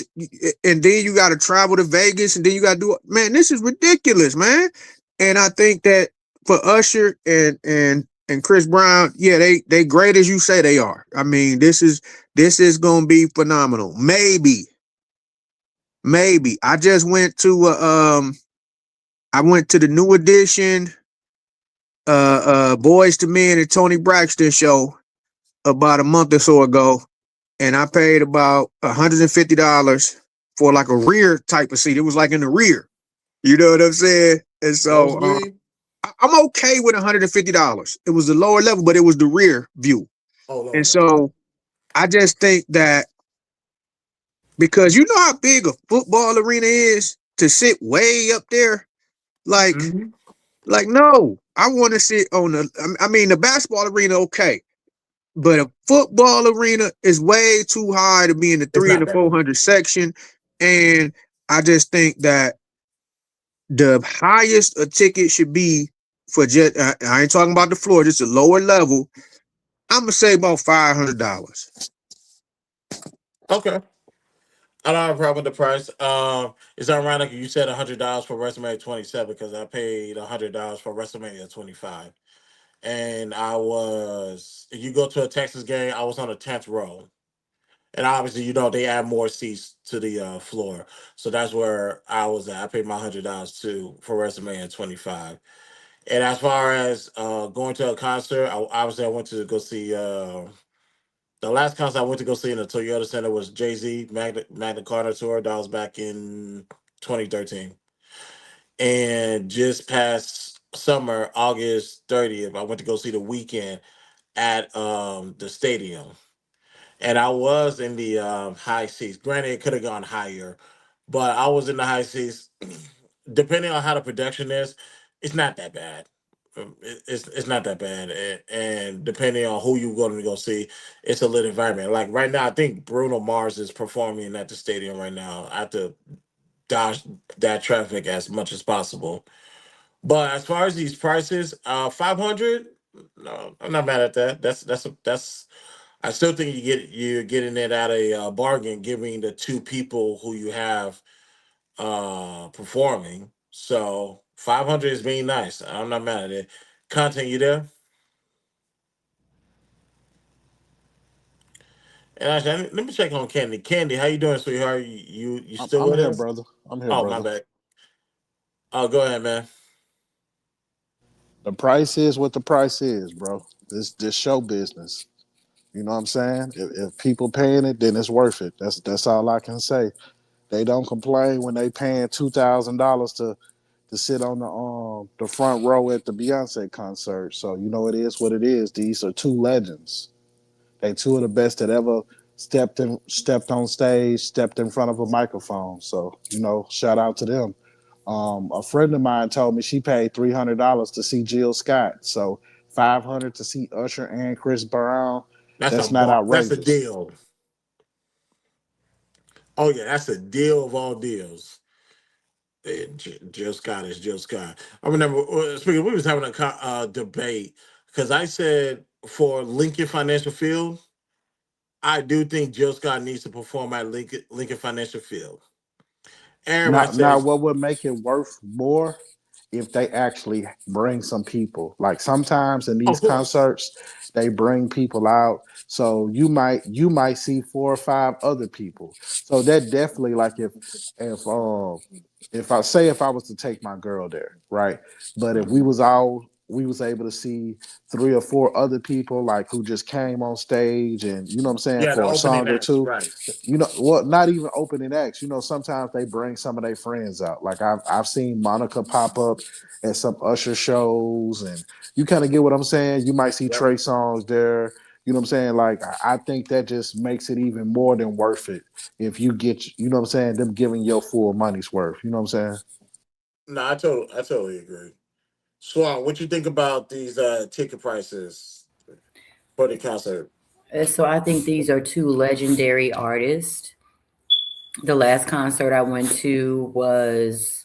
then you got to travel to Vegas, and then you got to do, man, this is ridiculous, man. And I think that for Usher and Chris Brown, yeah, they great as you say they are. I mean, this is gonna be phenomenal. Maybe I just went to I went to the New Edition Boys to Men and Tony Braxton show about a month or so ago, and I paid about $150 for like a rear type of seat. It was like in the rear. You know what I'm saying? And so I'm okay with $150. It was the lower level, but it was the rear view. And so I just think that, because you know how big a football arena is, to sit way up there, like no, I want to sit on the basketball arena, okay. But a football arena is way too high to be in the 300 and the 400 section. And I just think that the highest a ticket should be for just, I ain't talking about the floor, just a lower level. I'm going to say about $500. Okay. I don't have a problem with the price. It's ironic you said $100 for WrestleMania 27, because I paid $100 for WrestleMania 25. And if you go to a Texas game, I was on the 10th row. And obviously, they add more seats to the floor. So that's where I was at. I paid my $100 too for WrestleMania 25. And as far as going to a concert, obviously I went to go see the last concert I went to go see in the Toyota Center was Jay-Z, Magna Carta Tour. That was back in 2013. And just past summer, August 30th, I went to go see The Weeknd at the stadium. And I was in the high seats. Granted, it could have gone higher, but I was in the high seats. Depending on how the production is, it's not that bad. It's not that bad, and depending on who you're going to go see, it's a lit environment. Like right now, I think Bruno Mars is performing at the stadium right now. I have to dodge that traffic as much as possible. But as far as these prices, 500, no, I'm not mad at that. That's. I still think you're getting it at a bargain, giving the two people who you have performing. So 500 is being nice. I'm not mad at it. Content, you there? And actually, let me check on Candy. Candy, how you doing, sweetheart? You still I'm with here, us? brother. I'm here, Oh, my brother. bad. Oh, go ahead, man. The price is what the price is, bro. This show business. You know what I'm saying? If people paying it, then it's worth it. That's all I can say. They don't complain when they paying $2,000 to sit on the front row at the Beyonce concert. So you know it is what it is. These are two legends. They two of the best that ever stepped on stage, stepped in front of a microphone. So shout out to them. A friend of mine told me she paid $300 to see Jill Scott. So $500 to see Usher and Chris Brown. That's not That's a outrageous. deal. Oh yeah, that's a deal of all deals. Jill Scott is Jill Scott. I remember speaking. We was having a debate because I said for Lincoln Financial Field, I do think Jill Scott needs to perform at Lincoln Financial Field. Everybody Now says, what would make it worth more if they actually bring some people. Like sometimes in these Of course. concerts, they bring people out. So you might see 4 or 5 other people. So that definitely like if I was to take my girl there, right? But if we was able to see 3 or 4 other people like who just came on stage and you know what I'm saying Yeah, the for a opening song or acts, two, right. you know what, not even opening acts, you know, sometimes they bring some of their friends out. Like I've seen Monica pop up at some Usher shows, and you kind of get what I'm saying. You might see Yep. Trey Songz there. You know what I'm saying? Like I think that just makes it even more than worth it if you get, you know what I'm saying, them giving your full money's worth. You know what I'm saying? No, I totally agree. Swan, what you think about these ticket prices for the concert? So I think these are two legendary artists. The last concert I went to was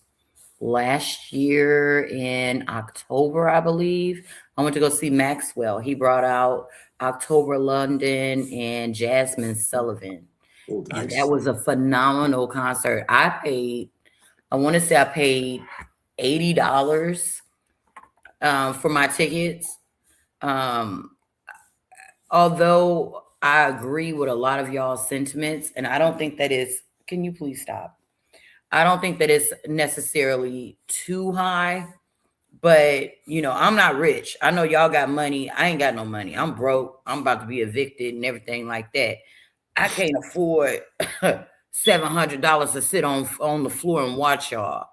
last year in October, I believe. I went to go see Maxwell. He brought out October London and Jasmine Sullivan. Oh, And nice. that was a phenomenal concert. I want to say I paid $80 for my tickets. Um, although I agree with a lot of y'all's sentiments, and I don't think that is, can you please stop? I don't think that it's necessarily too high, but you know, I'm not rich. I know y'all got money. I ain't got no money. I'm broke. I'm about to be evicted and everything like that. I can't afford $700 to sit on the floor and watch y'all.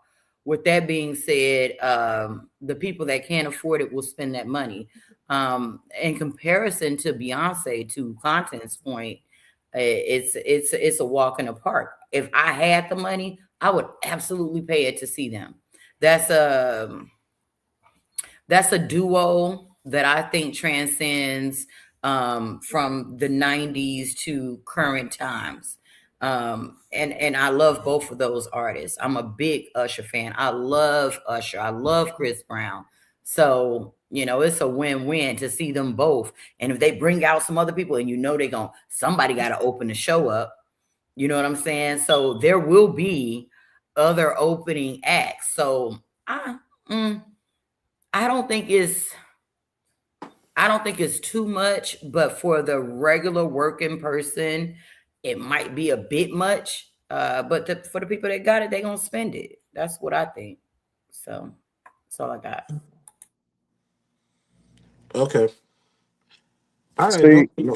With that being said, the people that can't afford it will spend that money. In comparison to Beyonce, to Content's point, it's a walk in the park. If I had the money, I would absolutely pay it to see them. That's that's a duo that I think transcends from the 90s to current times. And I love both of those artists. I'm a big Usher fan. I love Usher. I love Chris Brown. So, you know, it's a win-win to see them both. And if they bring out some other people and you know somebody got to open the show up. You know what I'm saying? So there will be other opening acts. So I don't think it's too much, but for the regular working person, it might be a bit much. But for the people that got it, they're gonna spend it. That's what I think. So that's all I got. Okay. All right. See, here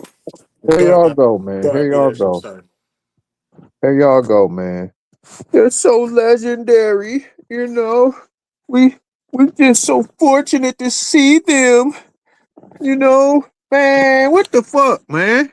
Go y'all ahead. go, man. Go Here ahead, y'all Peter. So go. sorry. Here y'all go, man. They're so legendary, you know. We we're just so fortunate to see them, you know. Man, what the fuck, man?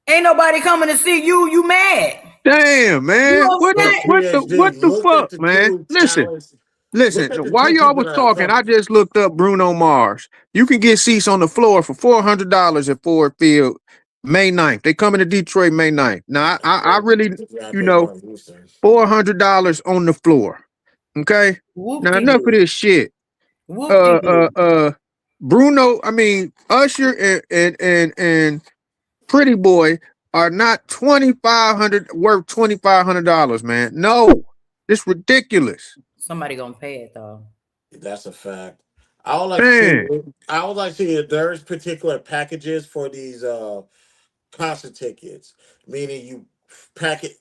Ain't nobody coming to see you. You mad? Damn, You man. But What PhD, the look at fuck, the man? two Listen. talents. Listen, Look at the while two y'all people was that are talking, I coming. just looked up Bruno Mars. You can get seats on the floor for $400 at Ford Field May 9th. They coming to Detroit May 9th. Now I really, Yeah, I you can't know, go in Houston. $400 on the floor. Okay? Whoop Now de enough of doo. this shit. Whoop de doo. Bruno, I mean Usher and Pretty Boy are not worth $2,500, man. No. It's ridiculous. Somebody gonna pay it though. That's a fact. I would like to see. Man. I would like to see if there's particular packages for these concert tickets. Meaning you packet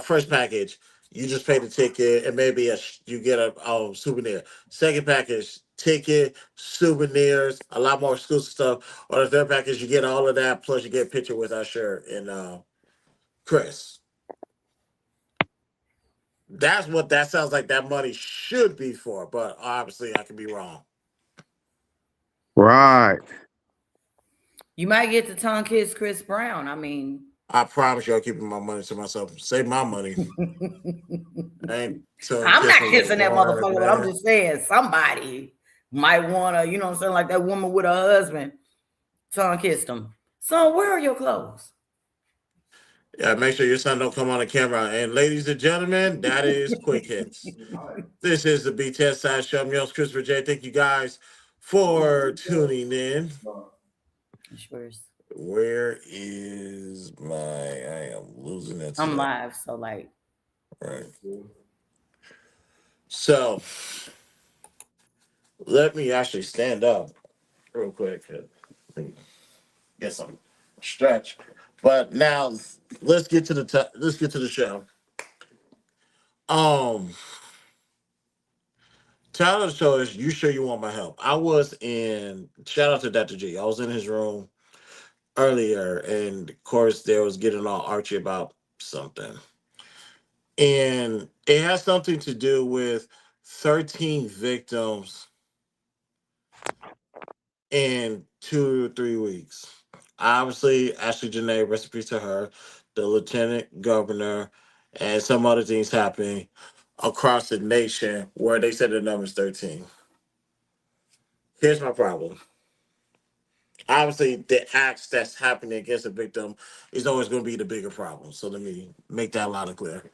first package, you just pay the ticket and maybe you get a souvenir. Second package, ticket, souvenirs, a lot more exclusive stuff. Or the third package, you get all of that plus you get a picture with Usher and Chris. That's what that sounds like. That money should be for, but obviously I could be wrong. Right. You might get to tongue kiss Chris Brown. I mean, I promise you, I'm keeping my money to myself. Save my money. I ain't tongue I'm not kissing no kissing that word, motherfucker, but I'm man. just saying somebody might wanna, you know what I'm saying, like that woman with her husband. Tongue kissed him. Son, where are your clothes? Yeah, make sure your son don't come on the camera. And ladies and gentlemen, that is Quick Hits. This is the BTSI show. I'm your host, Christopher J. Thank you guys for tuning in. Where is my? I am losing it. I'm live, so like. Right. So Let me actually stand up real quick. Get some stretch. But now let's get to let's get to the show. Um, title of the show is "You Sure You Want My Help?" I was in. Shout out to Dr. G. I was in his room earlier, and of course, there was getting all archy about something, and it has something to do with 13 victims in 2 to 3 weeks. Obviously, Ashley Janae, recipe to her, the lieutenant governor, and some other things happening across the nation where they said the number's 13. Here's my problem. Obviously, the acts that's happening against a victim is always going to be the bigger problem. So let me make that loud and clear.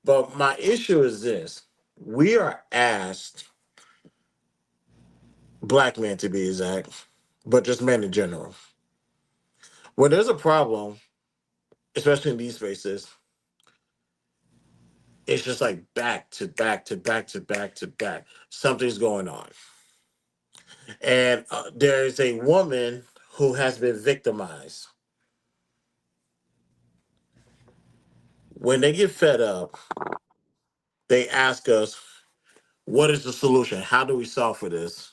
But my issue is this. We are asked, black men to be exact, but just men in general. When there's a problem, especially in these spaces, it's just like back to back to back to back to back. Something's going on. And there is a woman who has been victimized. When they get fed up, they ask us, what is the solution? How do we solve for this?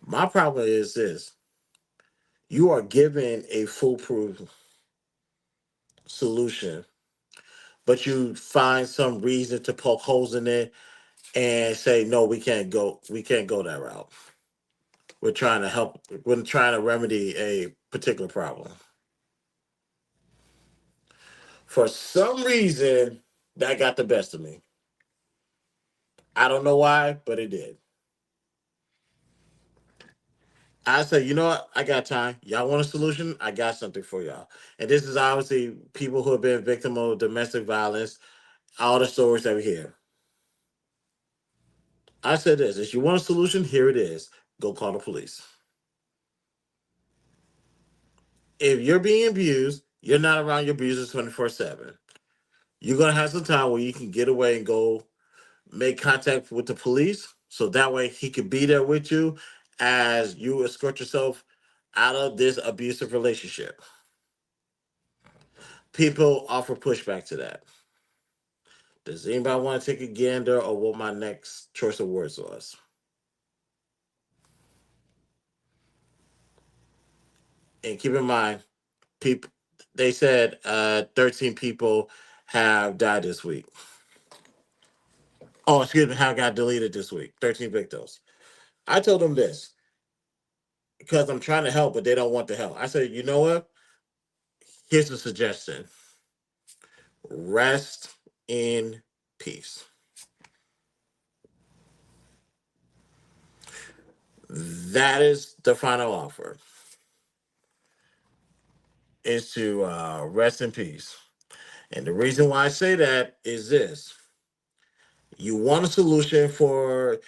My problem is this. You are given a foolproof solution, but you find some reason to poke holes in it and say, no, we can't go that route. We're trying to help, we're trying to remedy a particular problem. For some reason, that got the best of me. I don't know why, but it did. I said, you know what? I got time. Y'all want a solution? I got something for y'all. And this is obviously people who have been victim of domestic violence, all the stories that we hear. I said this, if you want a solution, here it is. Go call the police. If you're being abused, you're not around your abusers 24/7. You're going to have some time where you can get away and go make contact with the police. So that way he could be there with you as you escort yourself out of this abusive relationship. People offer pushback to that. Does anybody want to take a gander or what my next choice of words was? And keep in mind, people they said 13 people have died this week. Oh, excuse me, have got deleted this week. 13 victims. I told them this because I'm trying to help, but they don't want the help. I said, you know what? Here's a suggestion. Rest in peace. That is the final offer. Is to rest in peace. And the reason why I say that is this. You want a solution for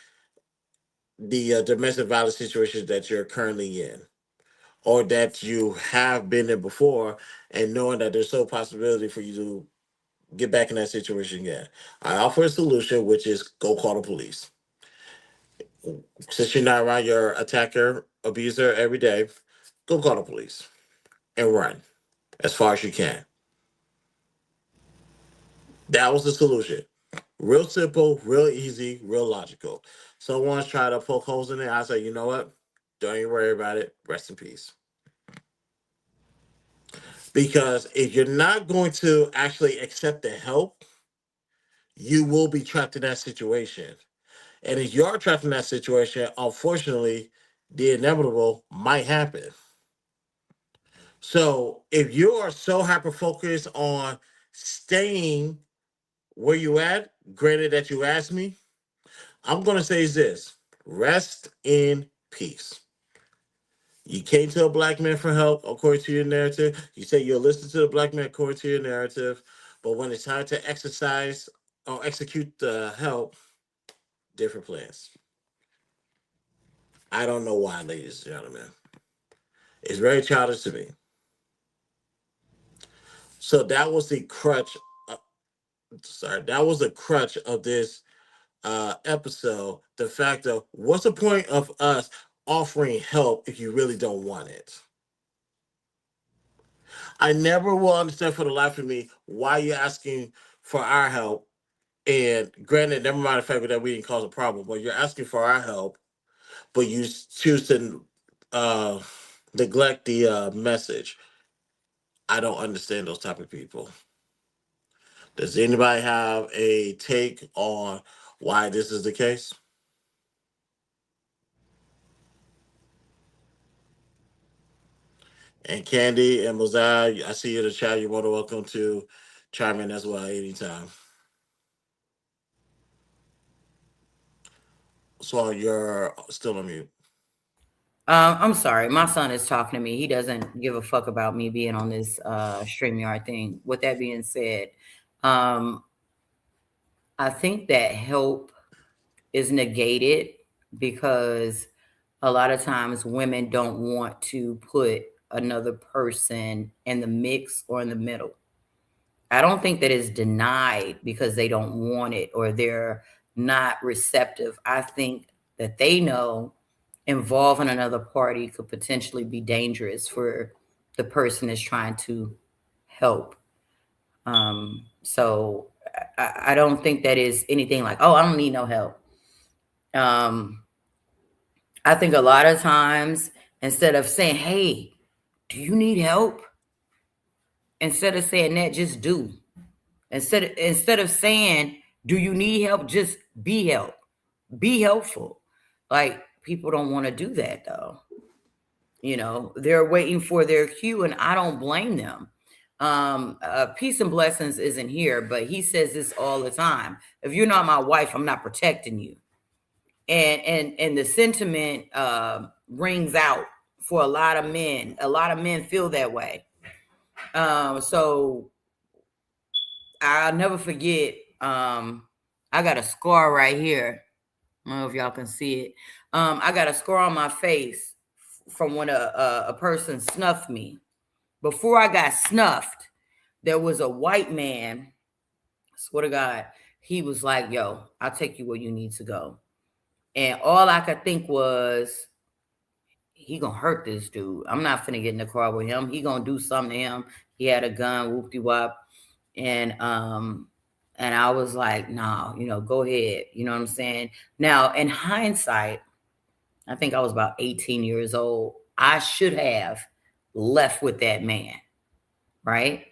the domestic violence situation that you're currently in, or that you have been in before, and knowing that there's no possibility for you to get back in that situation again. I offer a solution, which is go call the police. Since you're not around your attacker, abuser every day, go call the police and run as far as you can. That was the solution. Real simple, real easy, real logical. Someone's trying to poke holes in it. I say, you know what? Don't even worry about it. Rest in peace. Because if you're not going to actually accept the help, you will be trapped in that situation. And if you're trapped in that situation, unfortunately, the inevitable might happen. So if you are so hyper focused on staying where you at, granted that you asked me, I'm going to say is this: rest in peace. You came to a black man for help, according to your narrative. You say you'll listen to the black man according to your narrative. But when it's time to exercise or execute the help, different plans. I don't know why, ladies and gentlemen. It's very childish to me. So that was the crutch. sorry, that was the crutch of this episode. The fact of what's the point of us offering help if you really don't want it? I never will understand for the life of me why you're asking for our help. And granted, never mind the fact that we didn't cause a problem, but you're asking for our help, but you choose to uh, neglect the message. I don't understand those type of people. Does anybody have a take on why this is the case? And Candy and Mosiah, I see you in the chat. You're more than welcome to chime in as well anytime. So you're still on mute. I'm sorry. My son is talking to me. He doesn't give a fuck about me being on this StreamYard thing. With that being said, I think that help is negated because a lot of times women don't want to put another person in the mix or in the middle. I don't think that it's denied because they don't want it or they're not receptive. I think that they know involving another party could potentially be dangerous for the person that's trying to help. So I don't think that is anything like, oh, I don't need no help. I think a lot of times, instead of saying, hey, do you need help? Instead of saying that, just do. Instead of saying, do you need help? Just be help. Be helpful. Like, people don't want to do that, though. You know, they're waiting for their cue, and I don't blame them. Peace and Blessings isn't here, but he says this all the time. If you're not my wife, I'm not protecting you. And the sentiment rings out for a lot of men. A lot of men feel that way. So I'll never forget. I got a scar right here. I don't know if y'all can see it. I got a scar on my face from when a person snuffed me. Before I got snuffed, there was a white man. Swear to God, he was like, "Yo, I'll take you where you need to go." And all I could think was, he gonna hurt this dude. I'm not finna get in the car with him. He gonna do something to him. He had a gun, whoop-de-wop. And I was like, nah, go ahead. You know what I'm saying? Now, in hindsight, I think I was about 18 years old. I should have left with that man, right?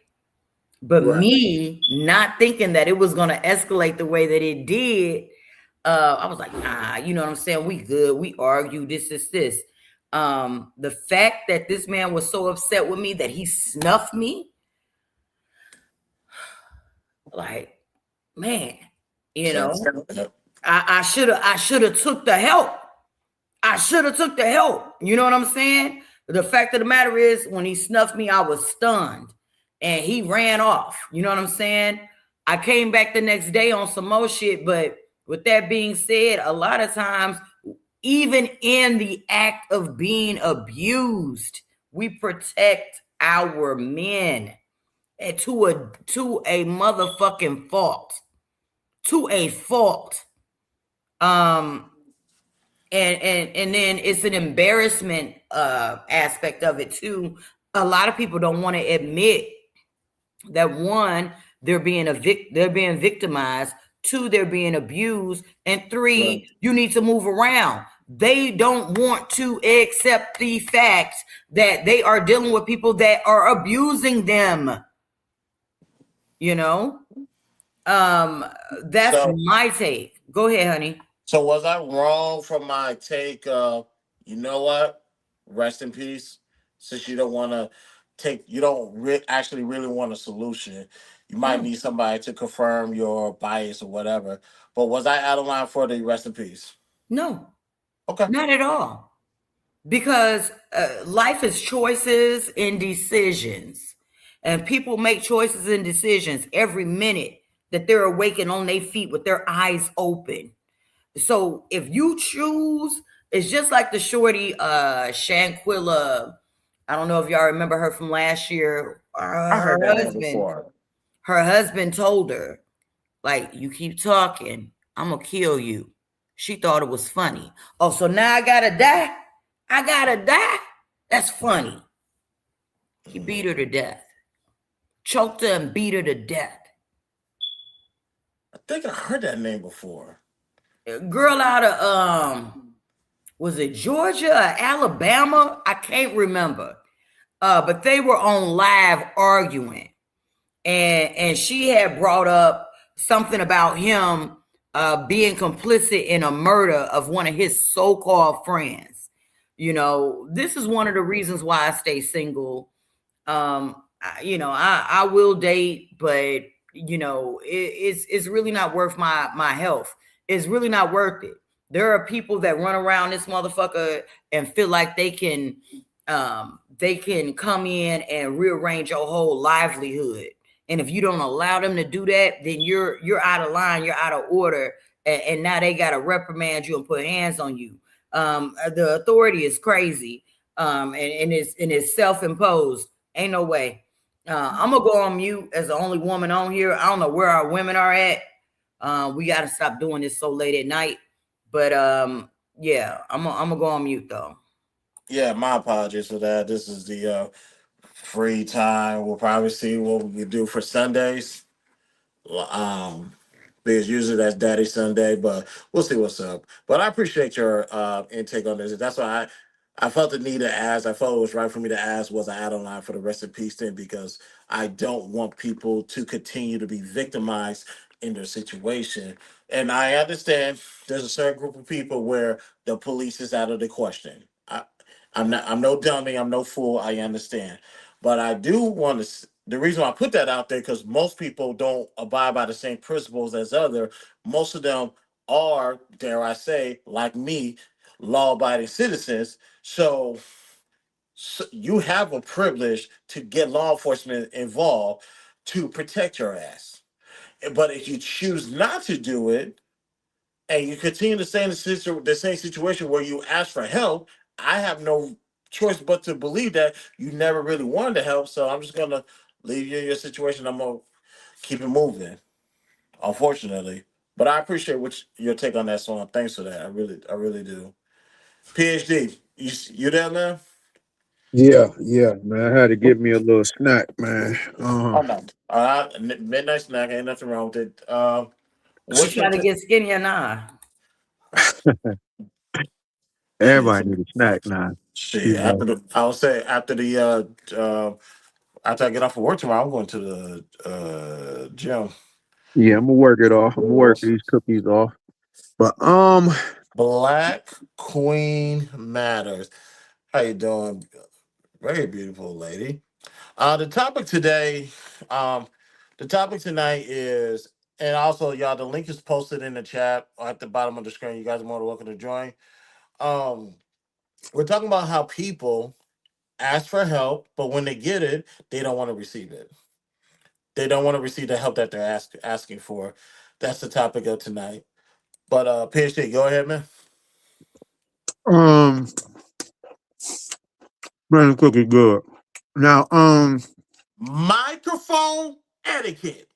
But me not thinking that it was going to escalate the way that it did, I was like, nah, you know what I'm saying? We good. We argue. This is this. The fact that this man was so upset with me that he snuffed me, like, man, I should have took the help. I should have took the help. You know what I'm saying? The fact of the matter is, when he snuffed me, I was stunned and he ran off. You know what I'm saying? I came back the next day on some more shit. But with that being said, a lot of times, even in the act of being abused, we protect our men to a motherfucking fault. To a fault. And then it's an embarrassment aspect of it too. A lot of people don't want to admit that, one, they're being victimized, two, they're being abused, and three, you need to move around. They don't want to accept the fact that they are dealing with people that are abusing them. That's my take. Go ahead, honey. So was I wrong from my take of, you know what? Rest in peace. Since you don't want to actually really want a solution. You might need somebody to confirm your bias or whatever. But was I out of line for the rest in peace? No. Okay. Not at all. Because life is choices and decisions. And people make choices and decisions every minute that they're awakened on their feet with their eyes open. So if you choose, it's just like the shorty Shanquilla. I don't know if y'all remember her from last year. I heard that before. Her husband told her, Like, you keep talking, I'm gonna kill you. She thought it was funny. Oh, so now I gotta die? I gotta die? That's funny. He beat her to death. Choked her and beat her to death. I think I heard that name before. A girl out of was it Georgia or Alabama? I can't remember. But they were on live arguing. And she had brought up something about him being complicit in a murder of one of his so-called friends. You know, this is one of the reasons why I stay single. I will date, but it's really not worth my health. It's really not worth it. There are people that run around this motherfucker and feel like they can come in and rearrange your whole livelihood. And if you don't allow them to do that, then you're out of line, you're out of order, and now they got to reprimand you and put hands on you. The authority is crazy, and it's self-imposed. Ain't no way. I'm gonna go on mute as the only woman on here. I don't know where our women are at. We got to stop doing this so late at night. But yeah, I'm gonna go on mute though. Yeah, my apologies for that. This is the free time. We'll probably see what we can do for Sundays. Because usually that's Daddy Sunday, but we'll see what's up. But I appreciate your intake on this. That's why I felt the need to ask. I felt it was right for me to ask, was I out of line for the rest of peace thing? Because I don't want people to continue to be victimized in their situation. And I understand there's a certain group of people where the police is out of the question. I'm no dummy, I'm no fool, I understand. But I do want to, the reason why I put that out there, because most people don't abide by the same principles as other. Most of them are, dare I say, like me, law-abiding citizens. So you have a privilege to get law enforcement involved to protect your ass. But if you choose not to do it, and you continue to stay in the same situation where you ask for help, I have no choice but to believe that you never really wanted to help. So I'm just gonna leave you in your situation. I'm gonna keep it moving, unfortunately. But I appreciate your take on that song. Thanks for that. I really do. PhD, you there, man? Yeah, man. I had to give me a little snack, man. Oh no. Midnight snack, ain't nothing wrong with it. You What's your trying to get skinny or not? Everybody need a snack now. You Shit, know. I would say after I get off of work tomorrow, I'm going to the gym. Yeah, I'm gonna work it off. I'm gonna work these cookies off. But Black Queen Matters. How you doing? Very beautiful lady. The topic today, the topic tonight is, and also y'all, the link is posted in the chat or at the bottom of the screen. You guys are more than welcome to join. We're talking about how people ask for help, but when they get it, they don't want to receive it. They don't want to receive the help that they're asking for. That's the topic of tonight. But PhD, go ahead, man. man, the cookie good. Now, Microphone etiquette.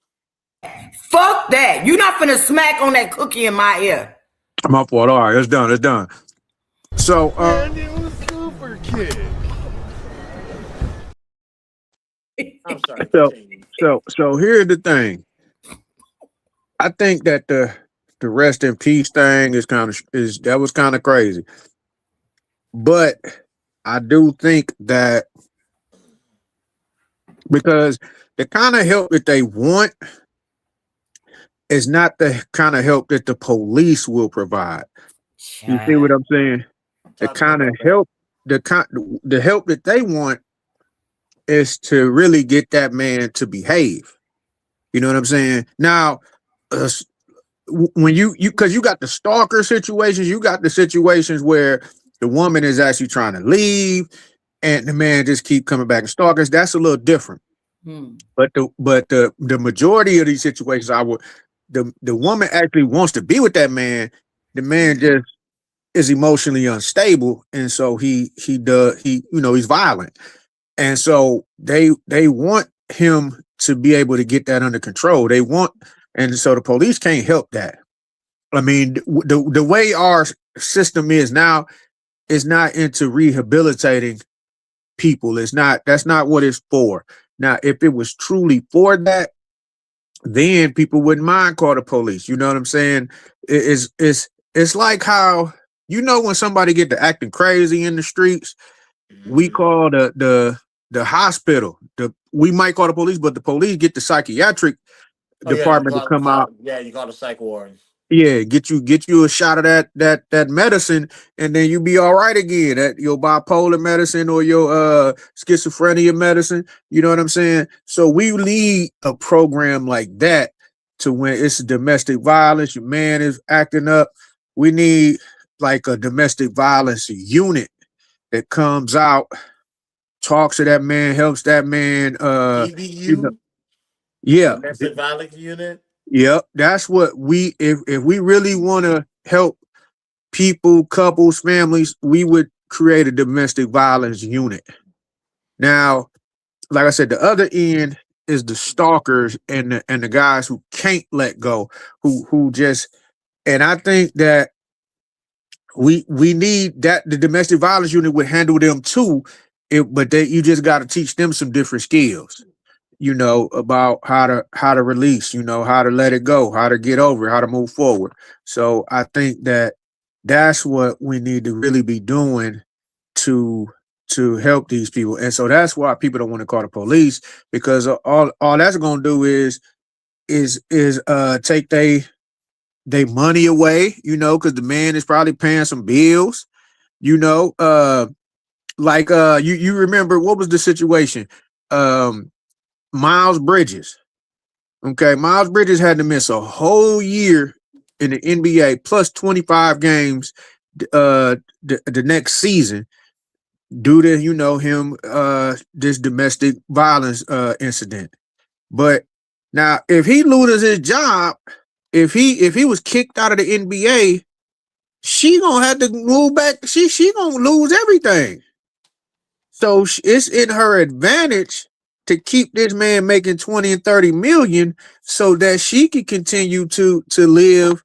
Fuck that. You're not finna smack on that cookie in my ear. my fault. All right, it's done. It's done. So, And it was super kick. I'm sorry. So here's the thing. I think that the rest in peace thing that was kind of crazy, but I do think that because the kind of help that they want is not the kind of help that the police will provide. You see what I'm saying? The kind of help, the help that they want is to really get that man to behave. You know what I'm saying? Now, when you because you got the stalker situations, you got the situations where the woman is actually trying to leave and the man just keep coming back and stalkers. That's a little different. But the majority of these situations, the woman actually wants to be with that man. The man just is emotionally unstable, and so he's violent, and so they want him to be able to get that under control. They want And so the police can't help that. I mean, the way our system is now is not into rehabilitating people. That's not what it's for. Now, if it was truly for that, then people wouldn't mind call the police. You know what I'm saying? It's like how, when somebody get to acting crazy in the streets, we call the hospital. We might call the police, but the police get the psychiatric department to come out. You call the psych ward. Yeah, get you a shot of that medicine, and then you be all right again. That your bipolar medicine or your schizophrenia medicine. You know what I'm saying? So we need a program like that to when it's domestic violence, your man is acting up. We need like a domestic violence unit that comes out, talks to that man, helps that man. DVU, Yeah, domestic violence unit. Yep, that's what if we really want to help people, couples, families, we would create a domestic violence unit. Now, like I said, the other end is the stalkers and the guys who can't let go, who just, and I think that we need that the domestic violence unit would handle them too, but you just got to teach them some different skills. About how to release, how to let it go, how to get over it, how to move forward. So I think that's what we need to really be doing to help these people. And so that's why people don't want to call the police, because all that's going to do is take they money away, because the man is probably paying some bills, like you remember what was the situation? Miles Bridges. Okay, Miles Bridges had to miss a whole year in the NBA plus 25 games the next season due to him this domestic violence incident. But now if he loses his job, if he was kicked out of the NBA, she gonna have to move back. She gonna lose everything. So it's in her advantage to keep this man making 20 and 30 million so that she can continue to live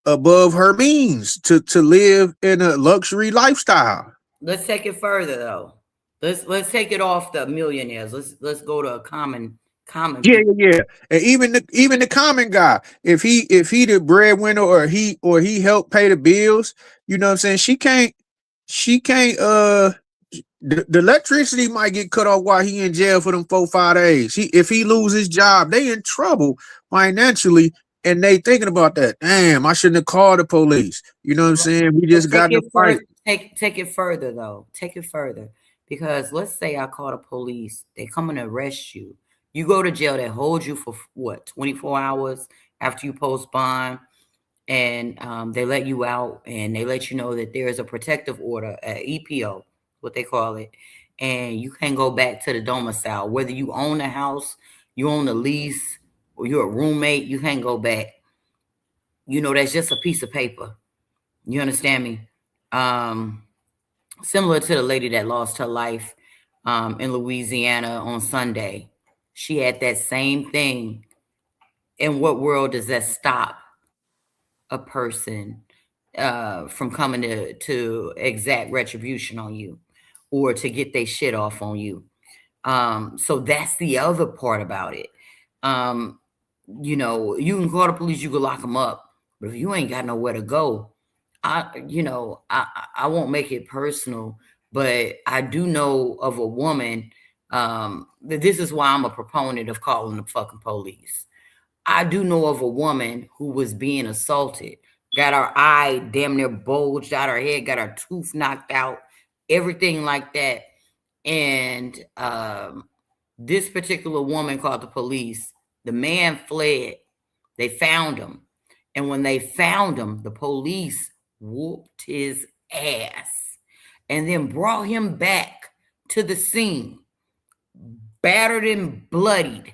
above her means, to live in a luxury lifestyle. Let's take it further though. Let's take it off the millionaires. Let's go to a common Yeah. And even the common guy, if he the breadwinner or he helped pay the bills, you know what I'm saying? She can't the electricity might get cut off while he in jail for them 4-5 days. If he lose his job, they in trouble financially, and they thinking about that. Damn, I shouldn't have called the police. You know what I'm saying? We just got to fight. Take it further though. Take it further, because let's say I call the police. They come and arrest you. You go to jail. They hold you for what, 24 hours after you post bond, and they let you out, and they let you know that there is a protective order, EPO, what they call it, and you can't go back to the domicile. Whether you own a house, you own a lease, or you're a roommate, you can't go back. That's just a piece of paper. You understand me? Similar to the lady that lost her life in Louisiana on Sunday. She had that same thing. In what world does that stop a person from coming to exact retribution on you or to get their shit off on you? So that's the other part about it. You can call the police, you can lock them up, but if you ain't got nowhere to go, I won't make it personal, but I do know of a woman. This is why I'm a proponent of calling the fucking police. I do know of a woman who was being assaulted, got her eye damn near bulged out her head, got her tooth knocked out, everything like that. And this particular woman called the police. The man fled. They found him. And when they found him, the police whooped his ass and then brought him back to the scene, battered and bloodied,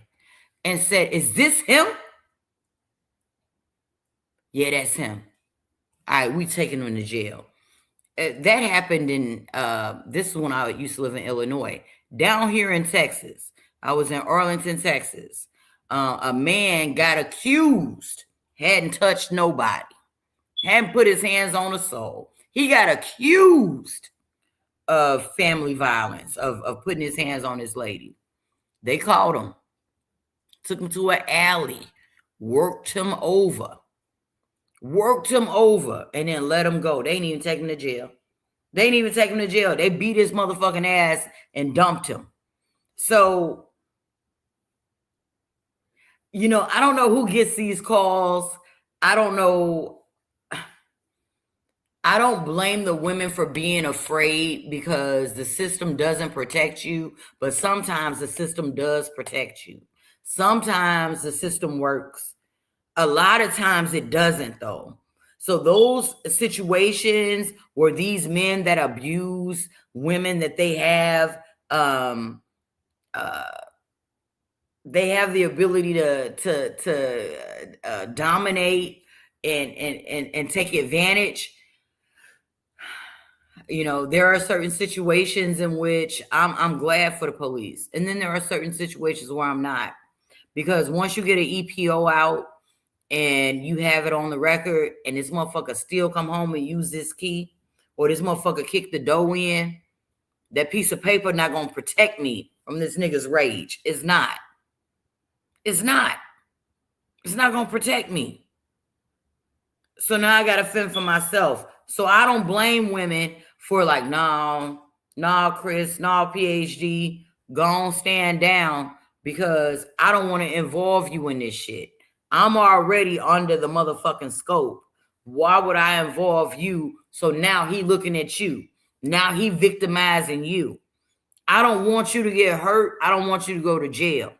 and said, "Is this him?" "Yeah, that's him." "All right, we taking him to jail." That happened in, this is when I used to live in Illinois. Down here in Texas, I was in Arlington, Texas. A man got accused, hadn't touched nobody, hadn't put his hands on a soul. He got accused of family violence, of putting his hands on his lady. They called him, took him to an alley, worked him over, and then let him go. They ain't even take him to jail. They beat his motherfucking ass and dumped him. So, I don't know who gets these calls. I don't know. I don't blame the women for being afraid because the system doesn't protect you, but sometimes the system does protect you. Sometimes the system works. A lot of times it doesn't, though. So those situations where these men that abuse women, that they have the ability to dominate and take advantage. There are certain situations in which I'm glad for the police, and then there are certain situations where I'm not, because once you get an EPO out and you have it on the record, and this motherfucker still come home and use this key, or this motherfucker kick the door in, that piece of paper not gonna protect me from this nigga's rage. It's not. It's not gonna protect me. So now I gotta fend for myself. So I don't blame women for like, no, Chris, no, PhD, go on, stand down, because I don't want to involve you in this shit. I'm already under the motherfucking scope. Why would I involve you? So now he looking at you. Now he victimizing you. I don't want you to get hurt. I don't want you to go to jail.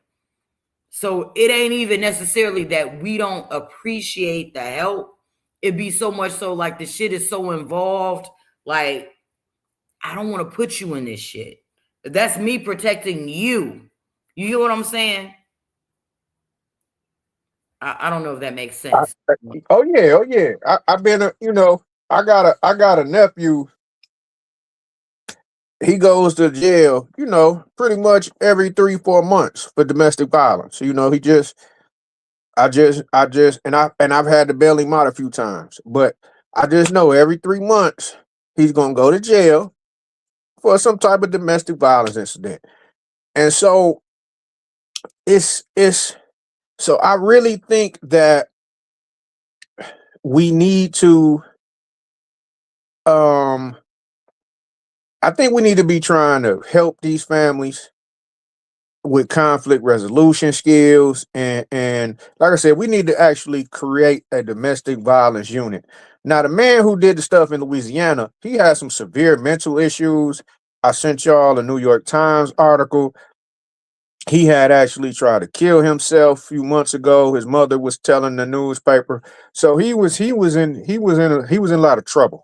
So it ain't even necessarily that we don't appreciate the help. It be so much so like the shit is so involved. Like, I don't want to put you in this shit. That's me protecting you. You get what I'm saying? I don't know if that makes sense. Oh yeah. I've been I got a nephew. He goes to jail, pretty much every 3-4 months for domestic violence. I've had to bail him out a few times, but I just know every 3 months he's gonna go to jail for some type of domestic violence incident. And so so I really think that we need to I think we need to be trying to help these families with conflict resolution skills, and like I said, we need to actually create a domestic violence unit. Now, the man who did the stuff in Louisiana, he had some severe mental issues. I sent y'all a New York Times article. He had actually tried to kill himself a few months ago. His mother was telling the newspaper. So he was in a lot of trouble.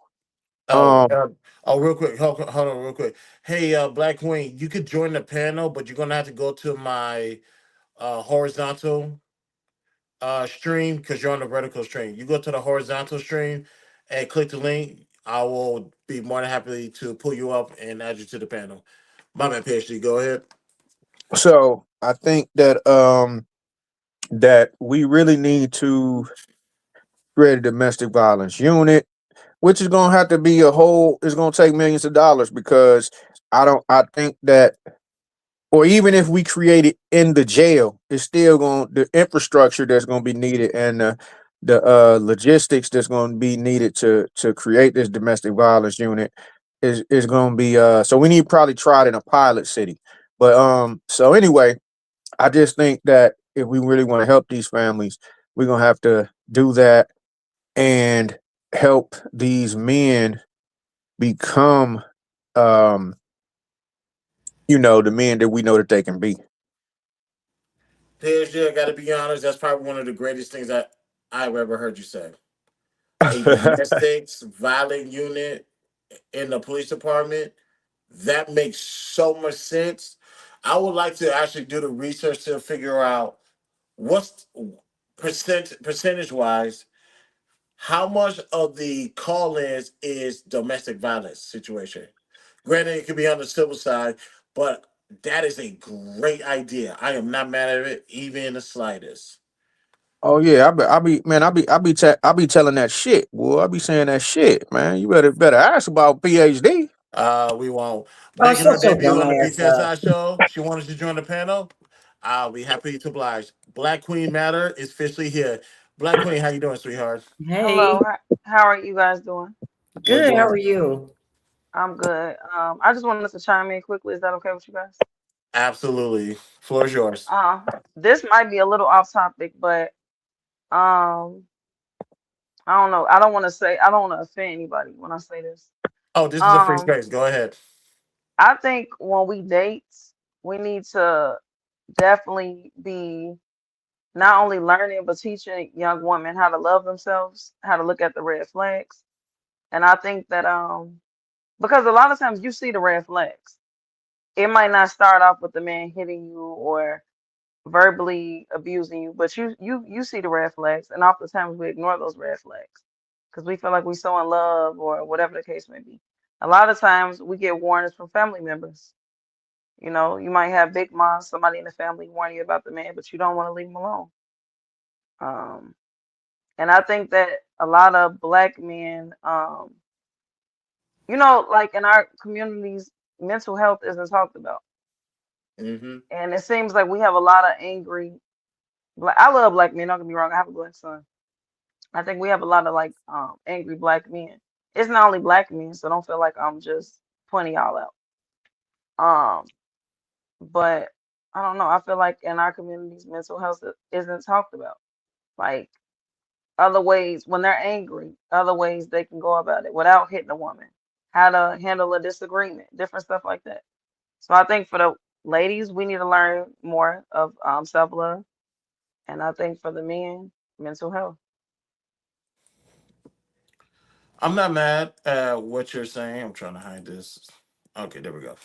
Real quick, hold on, real quick. Hey, Black Queen, you could join the panel, but you're gonna have to go to my horizontal stream because you're on the vertical stream. You go to the horizontal stream and click the link. I will be more than happy to pull you up and add you to the panel. My man, PhD, go ahead. So I think that we really need to create a domestic violence unit, which is gonna have to be it's gonna take millions of dollars, because I think that, or even if we create it in the jail, it's still the infrastructure that's gonna be needed, and the logistics that's gonna be needed to create this domestic violence unit is gonna be so we need to probably try it in a pilot city. But so anyway, I just think that if we really want to help these families, we're gonna have to do that and help these men become the men that we know that they can be. PhD, I gotta be honest, that's probably one of the greatest things I've ever heard you say. A domestic violent unit in the police department. That makes so much sense. I would like to actually do the research to figure out what's percentage wise, how much of the call-ins is domestic violence situation. Granted, it could be on the civil side, but That is a great idea. I am not mad at it, even in the slightest. Oh yeah, I be telling that shit, boy. I be saying that shit, man. You better ask about PhD. We won't. Oh, Making her shut your debut dumb on the ass up. BTSI show. She wanted to join the panel. I'll be happy to oblige. Black Queen Matter is officially here. Black Queen, how you doing, sweetheart? Hey, Hello, how are you guys doing? We're good. How doing are you? I'm good. I just wanted to chime in quickly. Is that okay with you guys? absolutely. Floor is yours. Uh, this might be a little off topic, but um, I don't know. I don't want to offend anybody when I say this. Oh, this is a free Um, space. Go ahead. I think when we date, we need to definitely be not only learning but teaching young women how to love themselves, how to look at the red flags. And I think that because a lot of times you see the red flags. It might not start off with the man hitting you or verbally abusing you, but you see the red flags, and oftentimes we ignore those red flags because we feel like we're so in love or whatever the case may be. A lot of times we get warnings from family members. You know, you might have big mom, somebody in the family warn you about the man, but you don't want to leave him alone. Um, and I think that a lot of black men, like in our communities, mental health isn't talked about. Mm-hmm. And it seems like we have a lot of angry. I love black men. Don't get me wrong. I have a black son. I think we have a lot of like angry black men. It's not only black men, so don't feel like I'm just pointing y'all out. Um, but I don't know. I feel like in our communities, mental health isn't talked about. Like other ways when they're angry, other ways they can go about it without hitting a woman. How to handle a disagreement, different stuff like that. So I think for the ladies, we need to learn more of self love. And I think for the men, mental health. I'm not mad at what you're saying. I'm trying to hide this. Okay, there we go.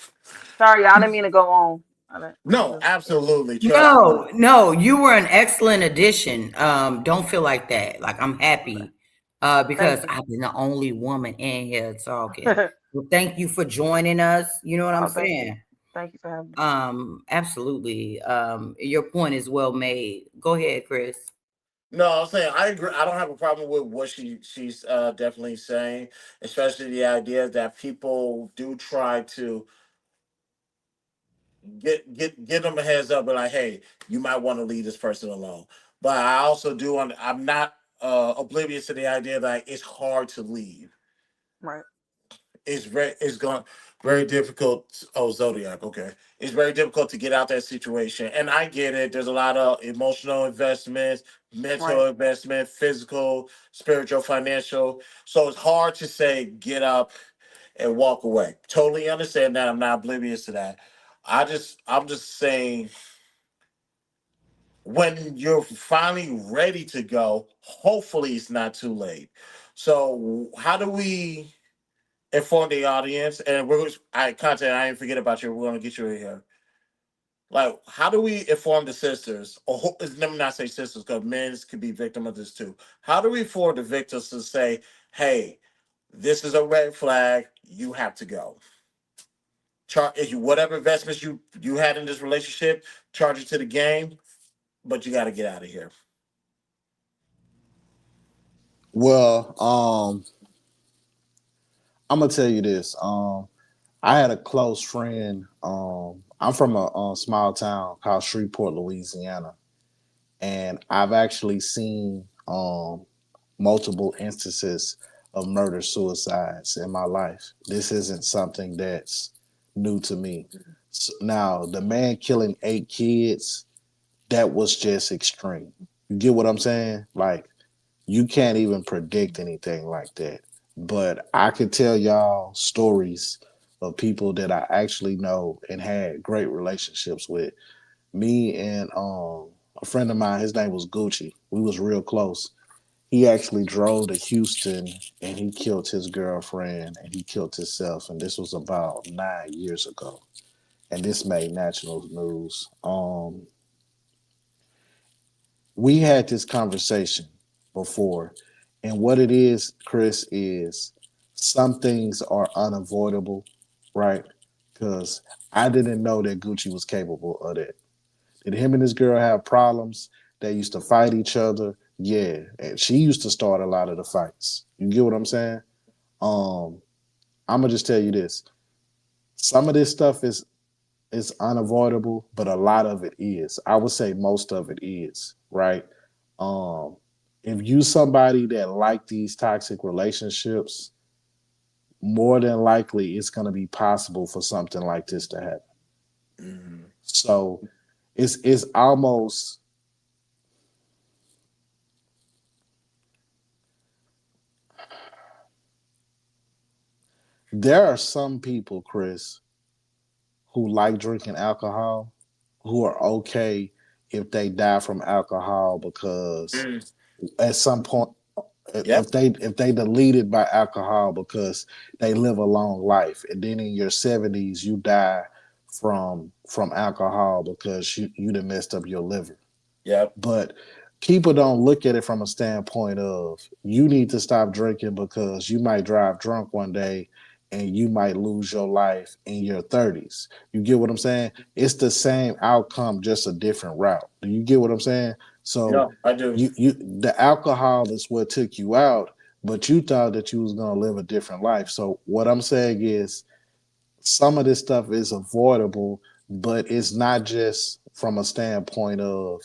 Sorry, I didn't mean to go on. I'm No, just, yeah. absolutely. Trust me. No, you were an excellent addition. Don't feel like that. Like I'm happy Thank because you. I've been the only woman in here talking. Well, thank you for joining us. You know what I'm Oh, thank you. saying? Thank you for having me. Absolutely. Your point is well made. Go ahead, Chris. No, I'm saying I agree. I don't have a problem with what she's definitely saying, especially the idea that people do try to get them a heads up, but like, hey, you might want to leave this person alone. But I also do. I'm not oblivious to the idea that it's hard to leave. Right. It's going very difficult. Oh, Zodiac. Okay, it's very difficult to get out that situation, and I get it. There's a lot of emotional investments, Right. mental investment, physical, spiritual, financial. So it's hard to say get up and walk away. Totally understand that. I'm not oblivious to that. I'm just saying when you're finally ready to go, hopefully it's not too late. So how do we inform the audience? And I didn't forget about you. We're gonna get you in here. Like, how do we inform the sisters? Let me not say sisters, because men could be victim of this too. How do we inform the victims to say, "Hey, this is a red flag. You have to go." If you whatever investments you had in this relationship, charge it to the game, but you got to get out of here. Well, I'm gonna tell you this. I had a close friend. I'm from a small town called Shreveport, Louisiana, and I've actually seen multiple instances of murder suicides in my life. This isn't something that's new to me. Now, the man killing 8 kids, that was just extreme. You get what I'm saying? Like, you can't even predict anything like that. But I could tell y'all stories of people that I actually know and had great relationships with. Me and a friend of mine, his name was Gucci. We was real close. He actually drove to Houston and he killed his girlfriend and he killed himself. And this was about 9 years ago. And this made national news. We had this conversation before, and what it is, Chris, is some things are unavoidable, right? because I didn't know that Gucci was capable of that. Did him and his girl have problems? They used to fight each other. Yeah, and she used to start a lot of the fights. You get what I'm saying? Um, I'm gonna just tell you this: some of this stuff is unavoidable, but a lot of it is. I would say most of it is, right? Um, if you somebody that like these toxic relationships, more than likely it's gonna be possible for something like this to happen. So it's almost there are some people, Chris, who like drinking alcohol who are okay if they die from alcohol because at some point if they deleted by alcohol because they live a long life and then in your 70s you die from alcohol because you done messed up your liver. Yep. But people don't look at it from a standpoint of you need to stop drinking because you might drive drunk one day and you might lose your life in your 30s. You get what I'm saying? It's the same outcome, just a different route. Do you get what I'm saying? So No, I do. you the alcohol is what took you out, but you thought that you was gonna live a different life. So what I'm saying is some of this stuff is avoidable, but it's not just from a standpoint of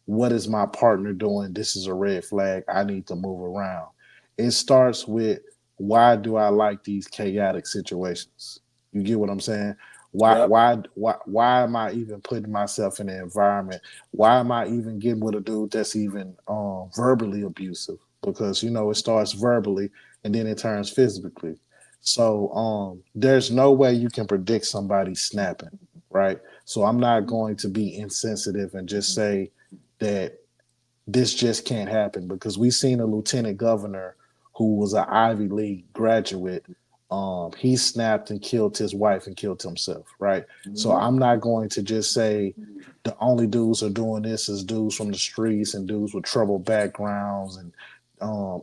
what is my partner doing? This is a red flag. I need to move around. It starts with why do I like these chaotic situations? You get what I'm saying? Yep. Why am I even putting myself in an environment? Why am I even getting with a dude that's even verbally abusive? Because it starts verbally and then it turns physically. So there's no way you can predict somebody snapping, right? So I'm not going to be insensitive and just say that this just can't happen because we seen a lieutenant governor who was an Ivy League graduate. He snapped and killed his wife and killed himself, right? So I'm not going to just say the only dudes are doing this is dudes from the streets and dudes with troubled backgrounds and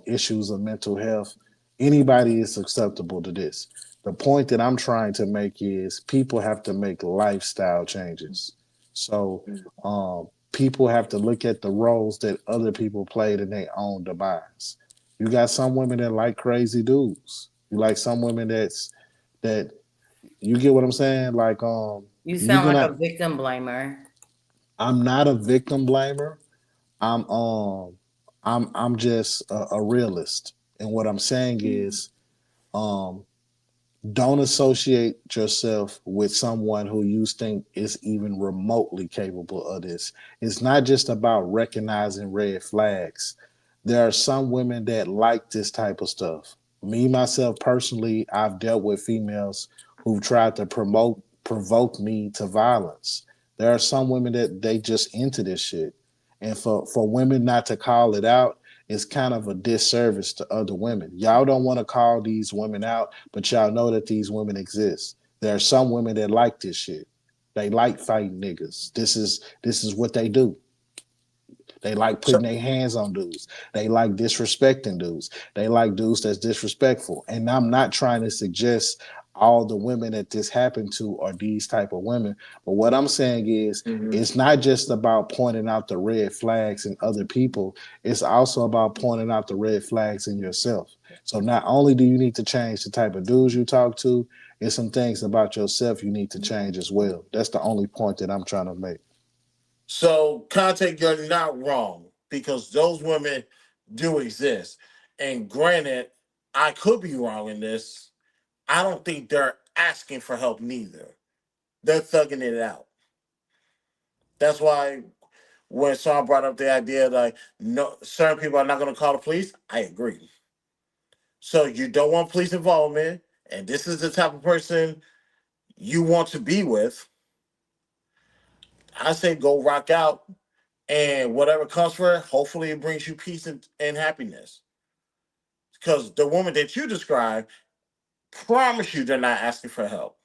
issues of mental health. Anybody is susceptible to this. The point that I'm trying to make is people have to make lifestyle changes. So people have to look at the roles that other people played in their own demise. You got some women that like crazy dudes. You like some women that you get what I'm saying? Like You you're sound like gonna a victim blamer. I'm not a victim blamer. I'm I'm just a realist. And what I'm saying is um don't associate yourself with someone who you think is even remotely capable of this. It's not just about recognizing red flags. There are some women that like this type of stuff. Me, myself, personally, I've dealt with females who've tried to provoke me to violence. There are some women that they just into this shit. And for women not to call it out, it's kind of a disservice to other women. Y'all don't want to call these women out, but y'all know that these women exist. There are some women that like this shit. They like fighting niggas. This is what they do. They like putting their hands on dudes. They like disrespecting dudes. They like dudes that's disrespectful. And I'm not trying to suggest all the women that this happened to are these type of women. But what I'm saying is it's not just about pointing out the red flags in other people. It's also about pointing out the red flags in yourself. So not only do you need to change the type of dudes you talk to, it's some things about yourself you need to change as well. That's the only point that I'm trying to make. So, content, you're not wrong because those women do exist. And granted, I could be wrong in this. I don't think they're asking for help neither. They're thugging it out. That's why when Sean brought up the idea like no certain people are not going to call the police, I agree. So you don't want police involvement, and this is the type of person you want to be with. I say go rock out, and whatever comes for it, hopefully it brings you peace and happiness. Because the woman that you describe, promise you they're not asking for help.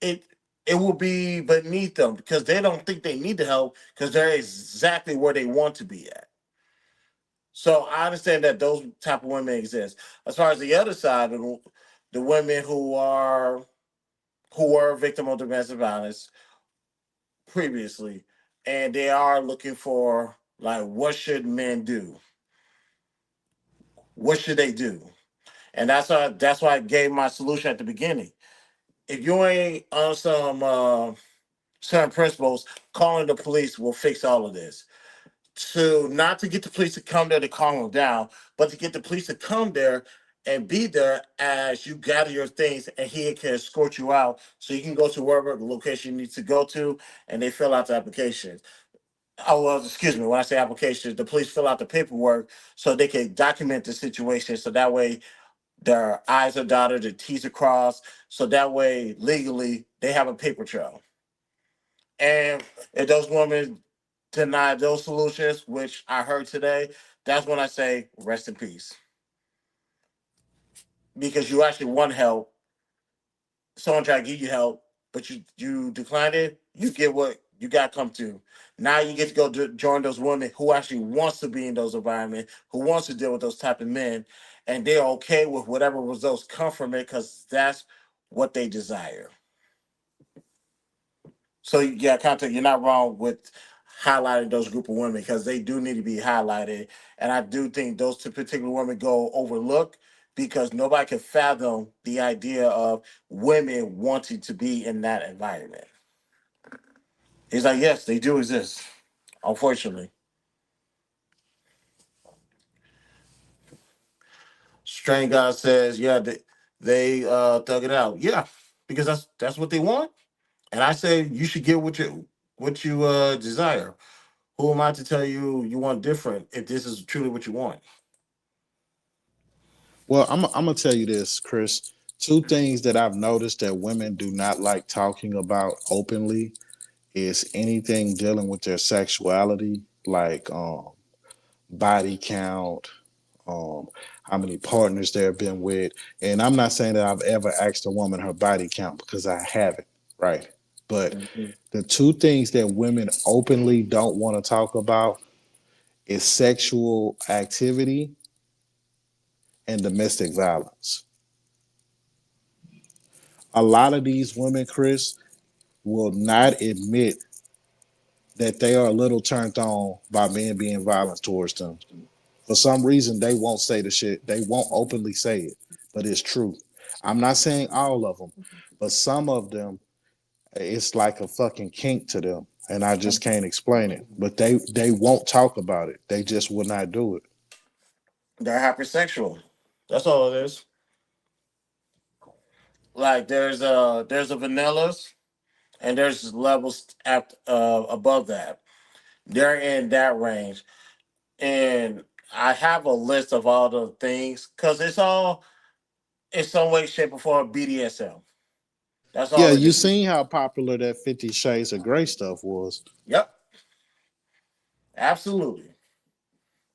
It it will be beneath them because they don't think they need the help because they're exactly where they want to be at. So I understand that those type of women exist. As far as the other side, the women who are who were a victim of domestic violence previously, and they are looking for like what should men do? What should they do? And that's why I gave my solution at the beginning. If you ain't on some certain principles, calling the police will fix all of this. To not to get the police to come there to calm them down, but to get the police to come there and be there as you gather your things, and he can escort you out so you can go to wherever the location you need to go to, and they fill out the application. Oh well, excuse me. When I say applications, the police fill out the paperwork so they can document the situation, so that way their I's are dotted, their T's are crossed, so that way legally they have a paper trail. And if those women deny those solutions, which I heard today, that's when I say rest in peace. Because you actually want help. Someone tried to give you help, but you declined it. You get what you got to come to. Now you get to go join those women who actually wants to be in those environments, who wants to deal with those type of men, and they're okay with whatever results come from it because that's what they desire. So yeah, contact. You're not wrong with highlighting those group of women because they do need to be highlighted, and I do think those two particular women go overlooked because nobody can fathom the idea of women wanting to be in that environment. He's like, yes, they do exist, unfortunately. Strain God says, yeah, they thug it out, yeah, because that's what they want, and I say you should get what you desire. Who am I to tell you you want different if this is truly what you want? Well, I'm gonna tell you this, Chris. Two things that I've noticed that women do not like talking about openly is anything dealing with their sexuality, like body count, how many partners they've been with. And I'm not saying that I've ever asked a woman her body count because I haven't, right? But Mhm. the two things that women openly don't want to talk about is sexual activity and domestic violence. A lot of these women, Chris, will not admit that they are a little turned on by men being violent towards them. For some reason, they won't say the shit. They won't openly say it, but it's true. I'm not saying all of them, but some of them, it's like a fucking kink to them, and I just can't explain it. But they won't talk about it. They just will not do it. They're hypersexual. That's all it is. Like there's a vanillas and there's levels at above that. They're in that range, and I have a list of all the things because it's all in some way, shape, or form BDSM. That's Yeah, all it you is. seen how popular that 50 Shades of Grey stuff was. Yep, absolutely.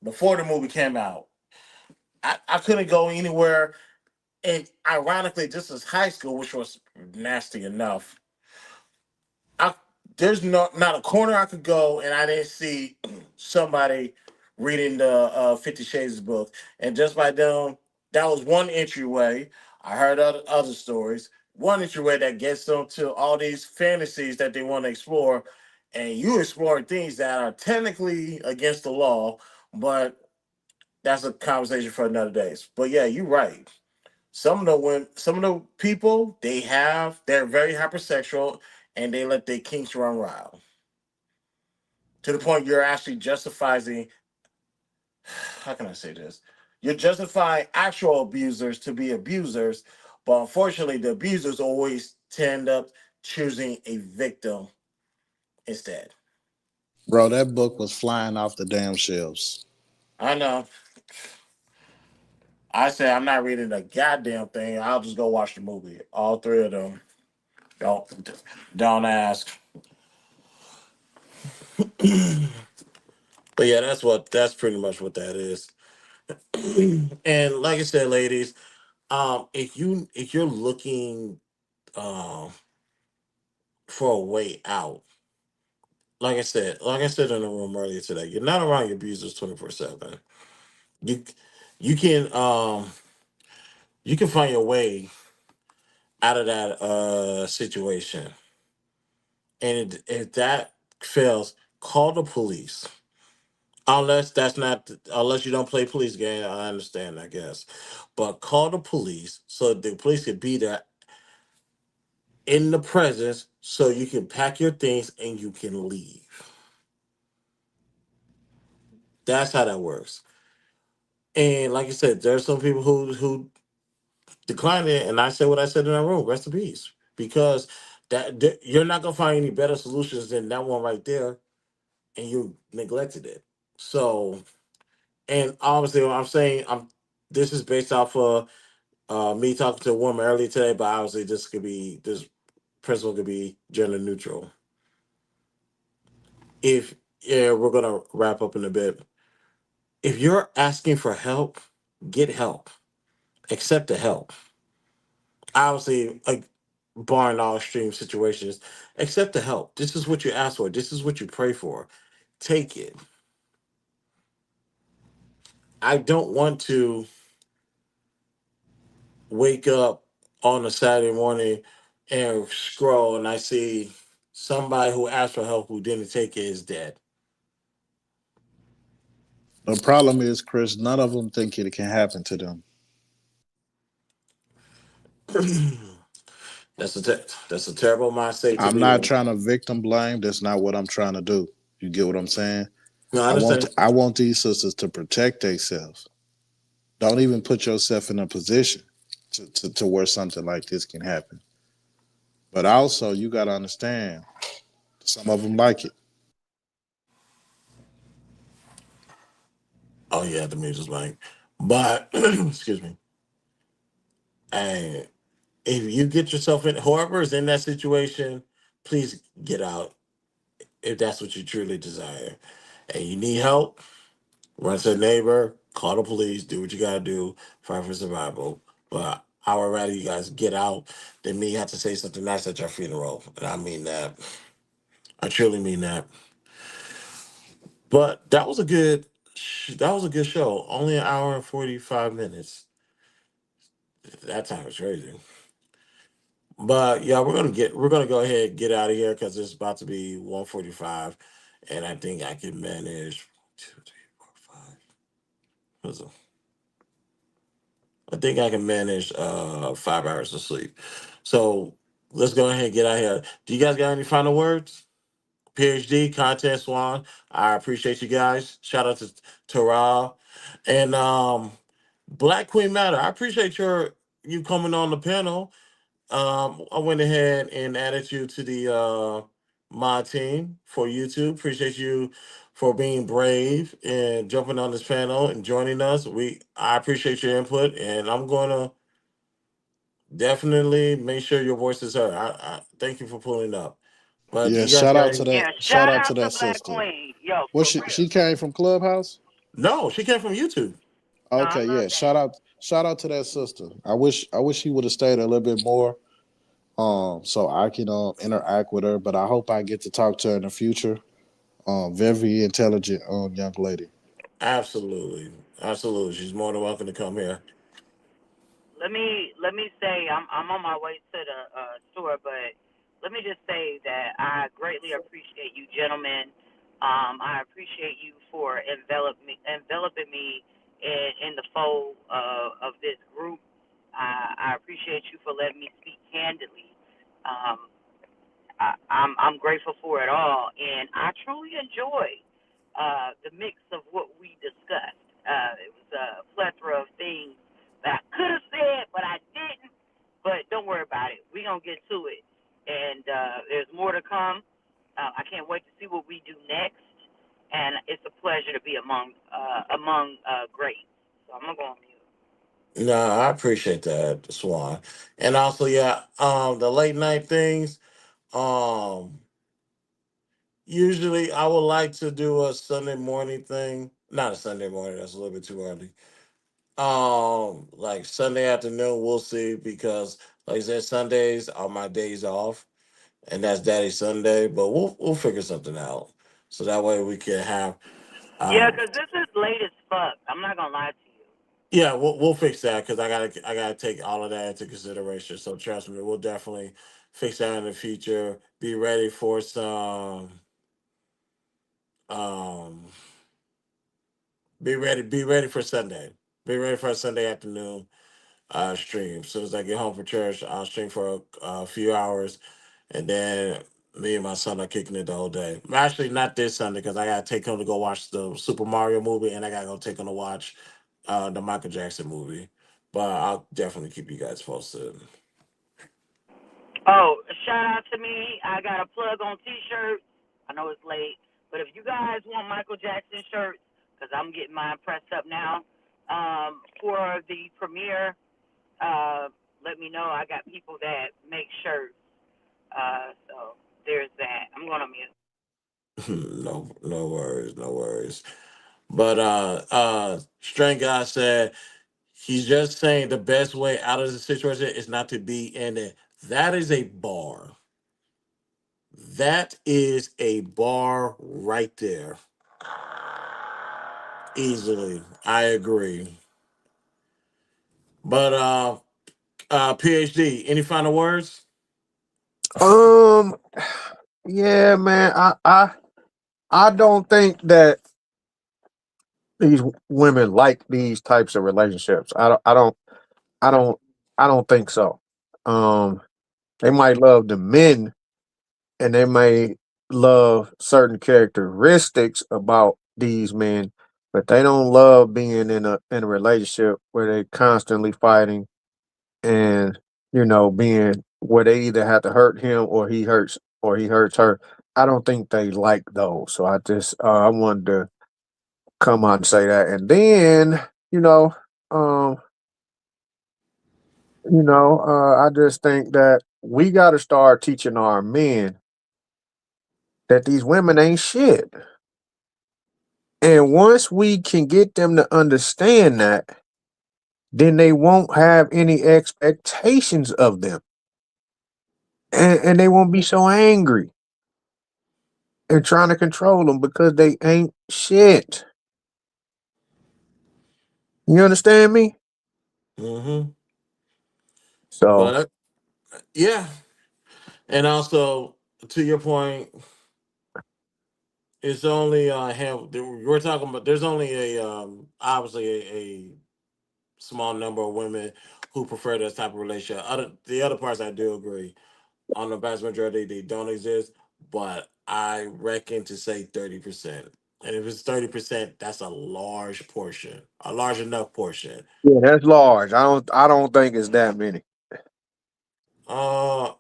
Before the movie came out, I couldn't go anywhere. And ironically, this is high school, which was nasty enough. I there's not a corner I could go and I didn't see somebody reading the 50 Shades book. And just by them, that was one entryway. I heard other stories. One entryway that gets them to all these fantasies that they want to explore. And you explore things that are technically against the law, but that's a conversation for another day. But yeah, you're right. Some of the people they're very hypersexual and they let their kinks run wild to the point you're actually justifying. How can I say this? You're justifying actual abusers to be abusers, but unfortunately, the abusers always tend up choosing a victim instead. Bro, that book was flying off the damn shelves. I know. I say I'm not reading a goddamn thing. I'll just go watch the movie. All three of them. Don't ask. But yeah, that's pretty much what that is. And like I said, ladies, if you're looking um for a way out, like I said in the room earlier today, you're not around your abusers 24/7. You you can um you can find your way out of that situation. And if that fails, call the police. Unless that's not, unless you don't play police game, I understand, I guess. But call the police so the police can be there in the presence so you can pack your things and you can leave. That's how that works. And like I said, there's some people who declined it, and I said what I said in that room. Rest in peace, because you're not gonna find any better solutions than that one right there, and you neglected it. So, and obviously, what I'm saying, this is based off of me talking to a woman earlier today, but obviously, this principle could be gender neutral. If Yeah, we're gonna wrap up in a bit. If you're asking for help, get help. Accept the help. Obviously, like, barring all extreme situations, accept the help. This is what you ask for. This is what you pray for. Take it. I don't want to wake up on a Saturday morning and scroll and I see somebody who asked for help who didn't take it is dead. The problem is, Chris, none of them think it can happen to them. That's a terrible mindset to I'm be not in. trying to victim blame. That's not what I'm trying to do. You get what I'm saying? No, I understand. I want these sisters to protect themselves. Don't even put yourself in a position to where something like this can happen. But also, you got to understand, some of them like it. Oh yeah, the music's like, but excuse me. And if you get yourself in, whoever is in that situation, please get out if that's what you truly desire. And you need help, run to a neighbor, call the police, do what you gotta do, fight for survival. But I would rather you guys get out than me have to say something nice at your funeral. And I mean that. I truly mean that. But that was a good show. Only an hour and 45 minutes. That time was crazy. But yeah, we're gonna go ahead and get out of here because it's about to be 1:45, and I think I can manage 2, 3, 4, 5. What's it? I think I can manage 5 hours of sleep. So let's go ahead and get out of here. Do you guys got any final words? PhD, Content Swan. I appreciate you guys. Shout out to Tara and Black Queen Matter. I appreciate you coming on the panel. I went ahead and added you to the mod team for YouTube. Appreciate you for being brave and jumping on this panel and joining us. I appreciate your input, and I'm going to definitely make sure your voice is heard. I thank you for pulling up. But do Yeah, you guys got any? shout out to that sister. What she came from Clubhouse? No, she came from YouTube. Okay, yeah. Shout out to that sister. I wish she would have stayed a little bit more, so I can interact with her. But I hope I get to talk to her in the future. Very intelligent young lady. Absolutely, absolutely. She's more than welcome to come here. Let me say I'm on my way to the store, but let me just say that I greatly appreciate you, gentlemen. I appreciate you for enveloping me in the fold of this group. I appreciate you for letting me speak candidly. Um, I'm grateful for it all, and I truly enjoy the mix of what we discussed. It was a plethora of things that I could have said, but I didn't. But don't worry about it. We're going to get to it. And there's more to come. I can't wait to see what we do next. And it's a pleasure to be among greats. So I'm going to go on mute. No, I appreciate that, Swan. And also, yeah, the late night things. Um, Usually I would like to do a Sunday morning thing. Not a Sunday morning, that's a little bit too early. Like Sunday afternoon, we'll see because like I said, Sundays are my days off, and that's Daddy Sunday. But we'll figure something out so that way we can have. Yeah, Um, because this is late as fuck. I'm not going to lie to you. Yeah, we'll fix that because I gotta take all of that into consideration. So trust me, we'll definitely fix that in the future. Be ready for some um be ready for Sunday. Be ready for a Sunday afternoon stream. As soon as I get home from church, I'll stream for a few hours, and then me and my son are kicking it the whole day. Actually, not this Sunday because I gotta take him to go watch the Super Mario movie, and I gotta go take him to watch the Michael Jackson movie. But I'll definitely keep you guys posted. Oh, shout out to me. I got a plug on T-shirts. I know it's late, but if you guys want Michael Jackson shirts, because I'm getting mine pressed up now, for the premiere, let me know. I got people that make shirts. So there's that. I'm going to mute. No worries, no worries. But Strength Guy said he's just saying the best way out of the situation is not to be in it. That is a bar. That is a bar right there. Easily. I agree. But PhD, any final words? Um, yeah, man. I don't think that these women like these types of relationships. I don't I don't think so. Um, they might love the men and they may love certain characteristics about these men, but they don't love being in a relationship where they constantly fighting and being where they either have to hurt him or he hurts her. I don't think they like those. So I wanted to come out and say that. And then, um, I just think that we gotta start teaching our men that these women ain't shit. And once we can get them to understand that, then they won't have any expectations of them. And they won't be so angry and trying to control them because they ain't shit. You understand me? Mm-hmm. So But yeah. And also to your point, it's only we're talking about there's only a obviously a small number of women who prefer this type of relationship. The other parts I do agree. On the vast majority, they don't exist, but I reckon to say 30%. And if it's 30%, that's a large portion, a large enough portion. yeah, that's large. I don't think it's that many. Uh,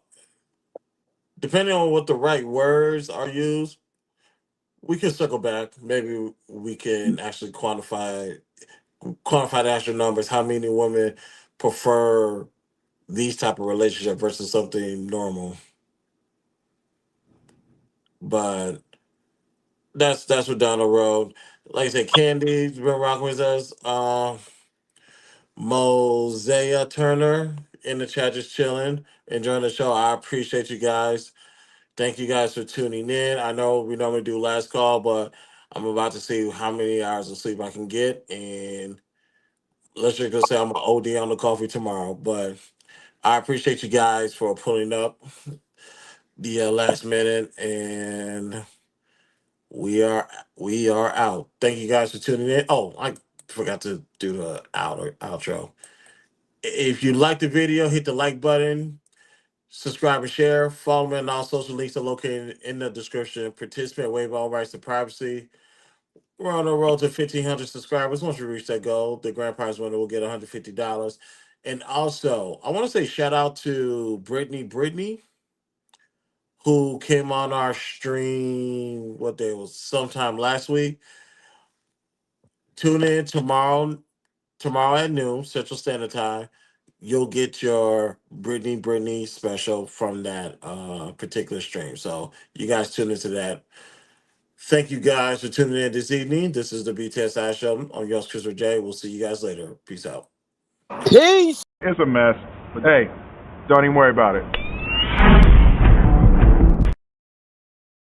Depending on what the right words are used, we can circle back. Maybe we can actually quantify the actual numbers. How many women prefer these type of relationship versus something normal? But that's what down the road. Like I said, Candy's been rocking with us. Mosea Turner in the chat just chilling, enjoying the show. I appreciate you guys. Thank you guys for tuning in. I know we normally do last call, but I'm about to see how many hours of sleep I can get, and let's just go say I'm gonna OD on the coffee tomorrow. But I appreciate you guys for pulling up the last minute, and we are out. Thank you guys for tuning in. Oh, I forgot to do the outro. If you like the video, hit the like button, subscribe and share. Follow me on all social links are located in the description. Participate, waive all rights to privacy. We're on the road to 1,500 subscribers. Once we reach that goal, the grand prize winner will get $150. And also, I want to say shout out to Brittany, who came on our stream. What day was sometime last week? Tune in tomorrow at noon Central Standard Time. You'll get your Brittany special from that particular stream. So you guys tune into that. Thank you guys for tuning in this evening. This is the BTSI show. I'm yours, Christopher J. We'll see you guys later. Peace out. Peace. It's a mess, but hey, don't even worry about it.